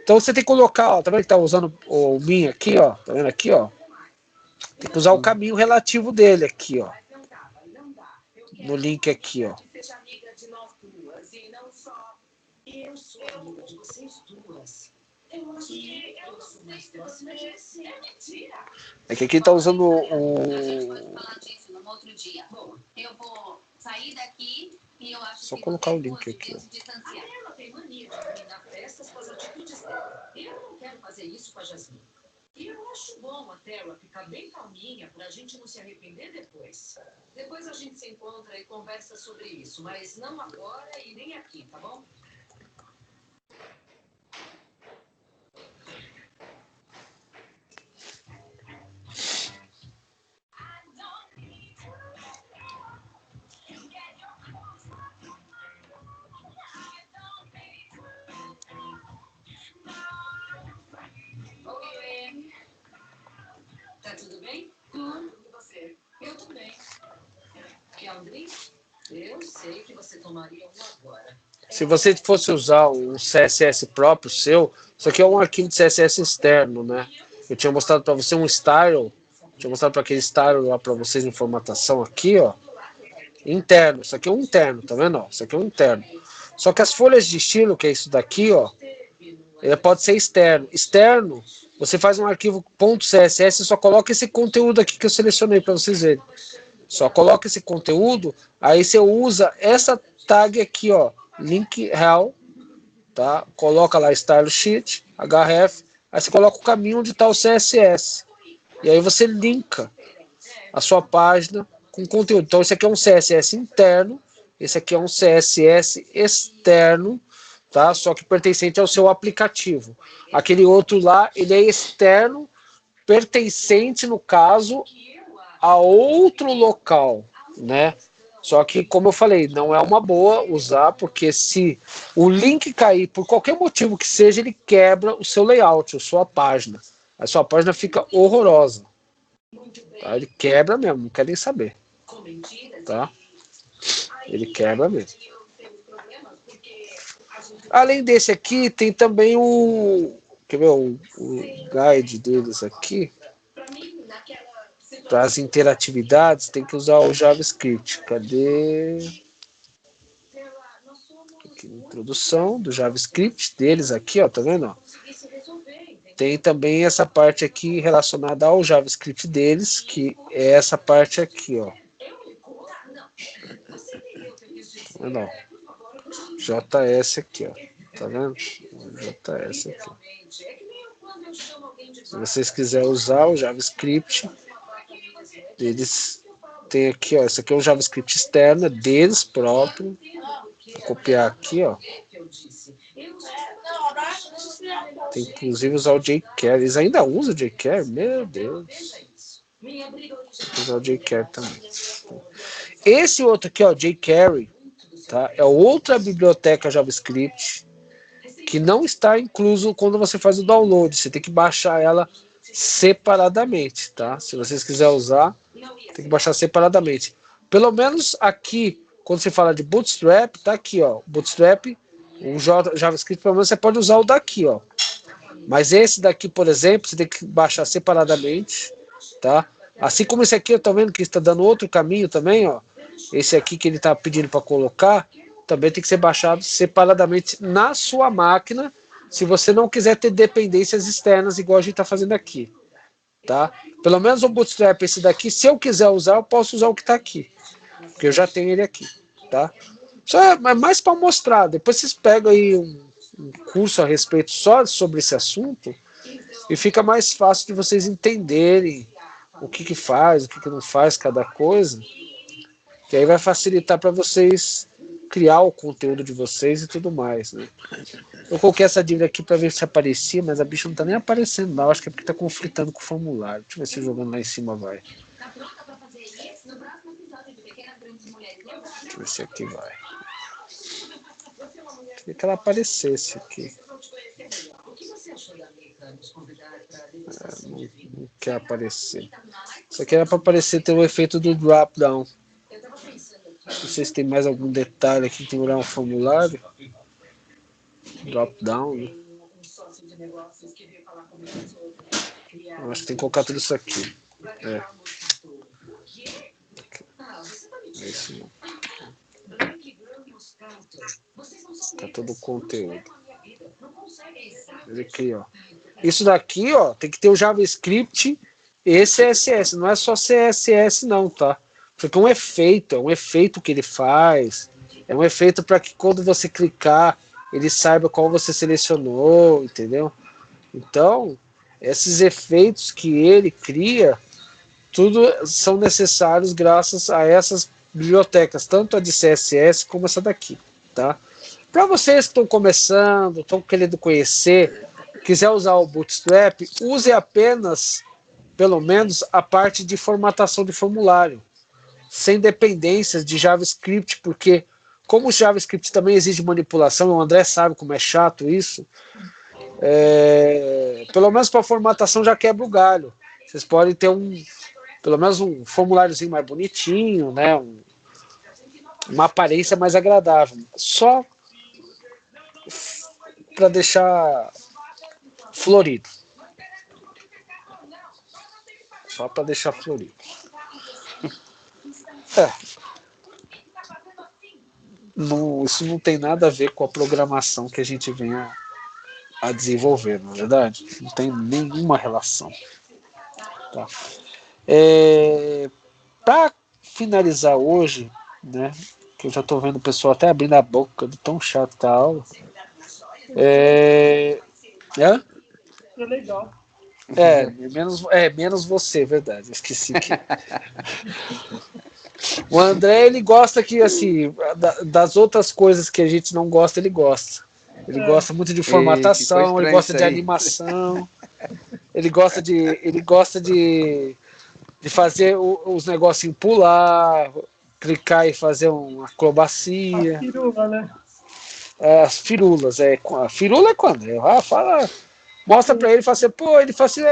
Então você tem que colocar, ó, tá vendo que tá usando o min aqui, ó, tá vendo aqui, ó? Tem que usar o caminho relativo dele aqui, ó. No link aqui, ó. É que aqui tá usando o... Só colocar o link aqui, ó. E eu acho bom a tela ficar bem calminha pra gente não se arrepender depois. Depois a gente se encontra e conversa sobre isso, mas não agora e nem aqui, tá bom? Tá tudo bem? Tudo. E você? Eu também. Quer um drink? Eu sei que você tomaria um agora. Se você fosse usar um CSS próprio seu, isso aqui é um arquivo de CSS externo, né? Eu tinha mostrado para você um style, tinha mostrado para aquele style lá para vocês em formatação aqui, ó. Interno, isso aqui é um interno, tá vendo? Ó, isso aqui é um interno. Só que as folhas de estilo, que é isso daqui, ó, ele pode ser externo. Externo, você faz um arquivo .css e só coloca esse conteúdo aqui que eu selecionei para vocês verem. Só coloca esse conteúdo, aí você usa essa tag aqui, ó, link rel, tá? Coloca lá style sheet, href, aí você coloca o caminho onde está o CSS. E aí você linka a sua página com conteúdo. Então esse aqui é um CSS interno, esse aqui é um CSS externo, tá? Só que pertencente ao seu aplicativo. Aquele outro lá, ele é externo, pertencente, no caso, a outro local, né? Só que, como eu falei, não é uma boa usar, porque se o link cair, por qualquer motivo que seja, ele quebra o seu layout, a sua página. A sua página fica horrorosa. Tá? Ele quebra mesmo, não quer nem saber. Tá? Ele quebra mesmo. Além desse aqui, tem também o... Quer ver o guide deles aqui? Para as interatividades, tem que usar o JavaScript. Cadê? Aqui, introdução do JavaScript deles aqui, ó, tá vendo? Ó? Tem também essa parte aqui relacionada ao JavaScript deles, que é essa parte aqui, ó. Tá vendo? Ó? JS aqui, ó. Tá vendo? JS aqui. Se vocês quiserem usar o JavaScript, eles têm aqui, ó, esse aqui é um JavaScript externo deles próprio. Vou copiar aqui, ó. Tem inclusive usar o jQuery. Eles ainda usam o jQuery? Meu Deus. Vou usar o jQuery também. Esse outro aqui, ó, jQuery, tá? É outra biblioteca JavaScript que não está incluso quando você faz o download. Você tem que baixar ela separadamente, tá? Se vocês quiserem usar, tem que baixar separadamente. Pelo menos aqui, quando você fala de Bootstrap, tá aqui, ó. Bootstrap, o JavaScript, pelo menos você pode usar o daqui, ó. Mas esse daqui, por exemplo, você tem que baixar separadamente, tá? Assim como esse aqui, eu tô vendo que está dando outro caminho também, ó. Esse aqui que ele está pedindo para colocar, também tem que ser baixado separadamente na sua máquina, se você não quiser ter dependências externas, igual a gente está fazendo aqui, tá? Pelo menos o Bootstrap, esse daqui, se eu quiser usar, eu posso usar o que está aqui, porque eu já tenho ele aqui, tá? Só é mais para mostrar. Depois vocês pegam aí um curso a respeito só sobre esse assunto e fica mais fácil de vocês entenderem o que faz, o que não faz cada coisa, que aí vai facilitar para vocês criar o conteúdo de vocês e tudo mais, né? Eu coloquei essa dívida aqui para ver se aparecia, mas a bicha não tá nem aparecendo não, acho que é porque tá conflitando com o formulário. Deixa eu ver se jogando lá em cima vai. Deixa eu ver se aqui vai. Queria que ela aparecesse aqui. Não quer aparecer. Isso aqui era para aparecer, ter o efeito do drop down. Não sei se tem mais algum detalhe aqui que tem que olhar um formulário. Drop down, né? Eu acho que tem que colocar tudo isso aqui. É isso mesmo. Tá todo o conteúdo. Olha aqui, ó. Isso daqui, ó, tem que ter o JavaScript e CSS. Não é só CSS, não, tá? Isso aqui é um efeito que ele faz. É um efeito para que quando você clicar, ele saiba qual você selecionou, entendeu? Então, esses efeitos que ele cria, tudo são necessários graças a essas bibliotecas, tanto a de CSS como essa daqui, tá? Para vocês que estão começando, estão querendo conhecer, quiser usar o Bootstrap, use apenas, pelo menos, a parte de formatação de formulário, sem dependências de JavaScript, porque como o JavaScript também exige manipulação, o André sabe como é chato isso, pelo menos para formatação já quebra o galho. Vocês podem ter pelo menos um formuláriozinho mais bonitinho, né? Uma aparência mais agradável. Só para deixar florido. Só para deixar florido. Isso não tem nada a ver com a programação que a gente vem a desenvolver, na verdade. Não tem nenhuma relação. Tá? Para finalizar hoje, né? Que eu já estou vendo o pessoal até abrindo a boca de tão chato que tá a aula. É legal. Menos você, verdade. Eu esqueci que. O André, ele gosta que, assim, das outras coisas que a gente não gosta, ele gosta. Ele gosta muito de formatação, ele gosta de animação, ele gosta de fazer os negocinhos pular, clicar e fazer uma acrobacia. A firula, né? As firulas, A firula é quando? Mostra pra ele e fala assim, pô, ele fala assim,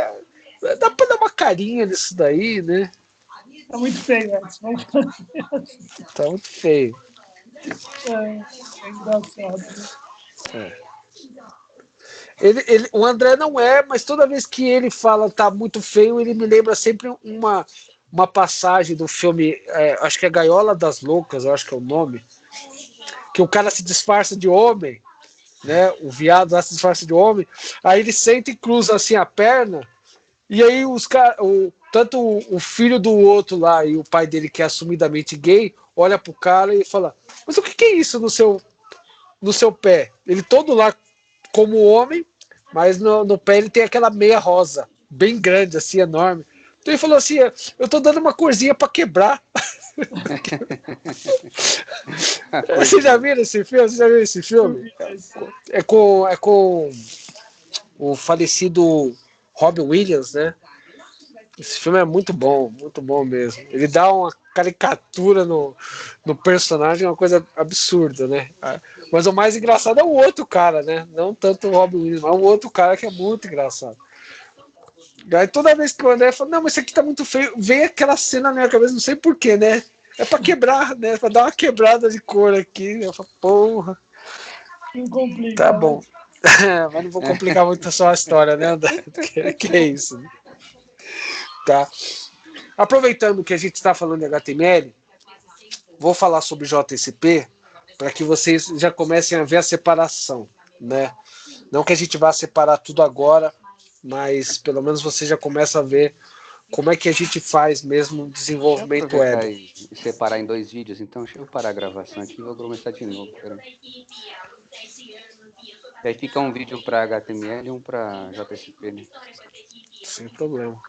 dá pra dar uma carinha nisso daí, né? Tá muito feio, vamos fazer. Tá muito feio. É engraçado. Né? O André não mas toda vez que ele fala tá muito feio, ele me lembra sempre uma passagem do filme, acho que é Gaiola das Loucas, eu acho que é o nome, que o cara se disfarça de homem, né? O viado lá se disfarça de homem, aí ele senta e cruza assim a perna, e aí tanto o filho do outro lá e o pai dele, que é assumidamente gay, olha pro cara e fala, mas o que é isso no seu pé? Ele todo lá como homem, mas no pé ele tem aquela meia rosa, bem grande, assim, enorme. Então ele falou assim, eu tô dando uma corzinha pra quebrar. Vocês já viram esse filme? É com o falecido Robin Williams, né? Esse filme é muito bom mesmo. Ele dá uma caricatura no personagem, uma coisa absurda, né? Mas o mais engraçado é o outro cara, né? Não tanto o Robin Williams, mas o outro cara que é muito engraçado. Aí toda vez que o André fala, não, mas isso aqui tá muito feio, vem aquela cena na minha cabeça, não sei porquê, né? É pra quebrar, né? Pra dar uma quebrada de cor aqui. Eu falo, porra. Não complica. Tá bom. Mas não vou complicar muito só a história, né, André? Que é isso, né? Tá. Aproveitando que a gente está falando de HTML, vou falar sobre JSP para que vocês já comecem a ver a separação, né? Não que a gente vá separar tudo agora, mas pelo menos você já começa a ver como é que a gente faz mesmo o desenvolvimento web. E separar em 2 vídeos, então deixa eu parar a gravação aqui e vou começar de novo. E aí fica um vídeo para HTML e um para JSP, né? Sem problema.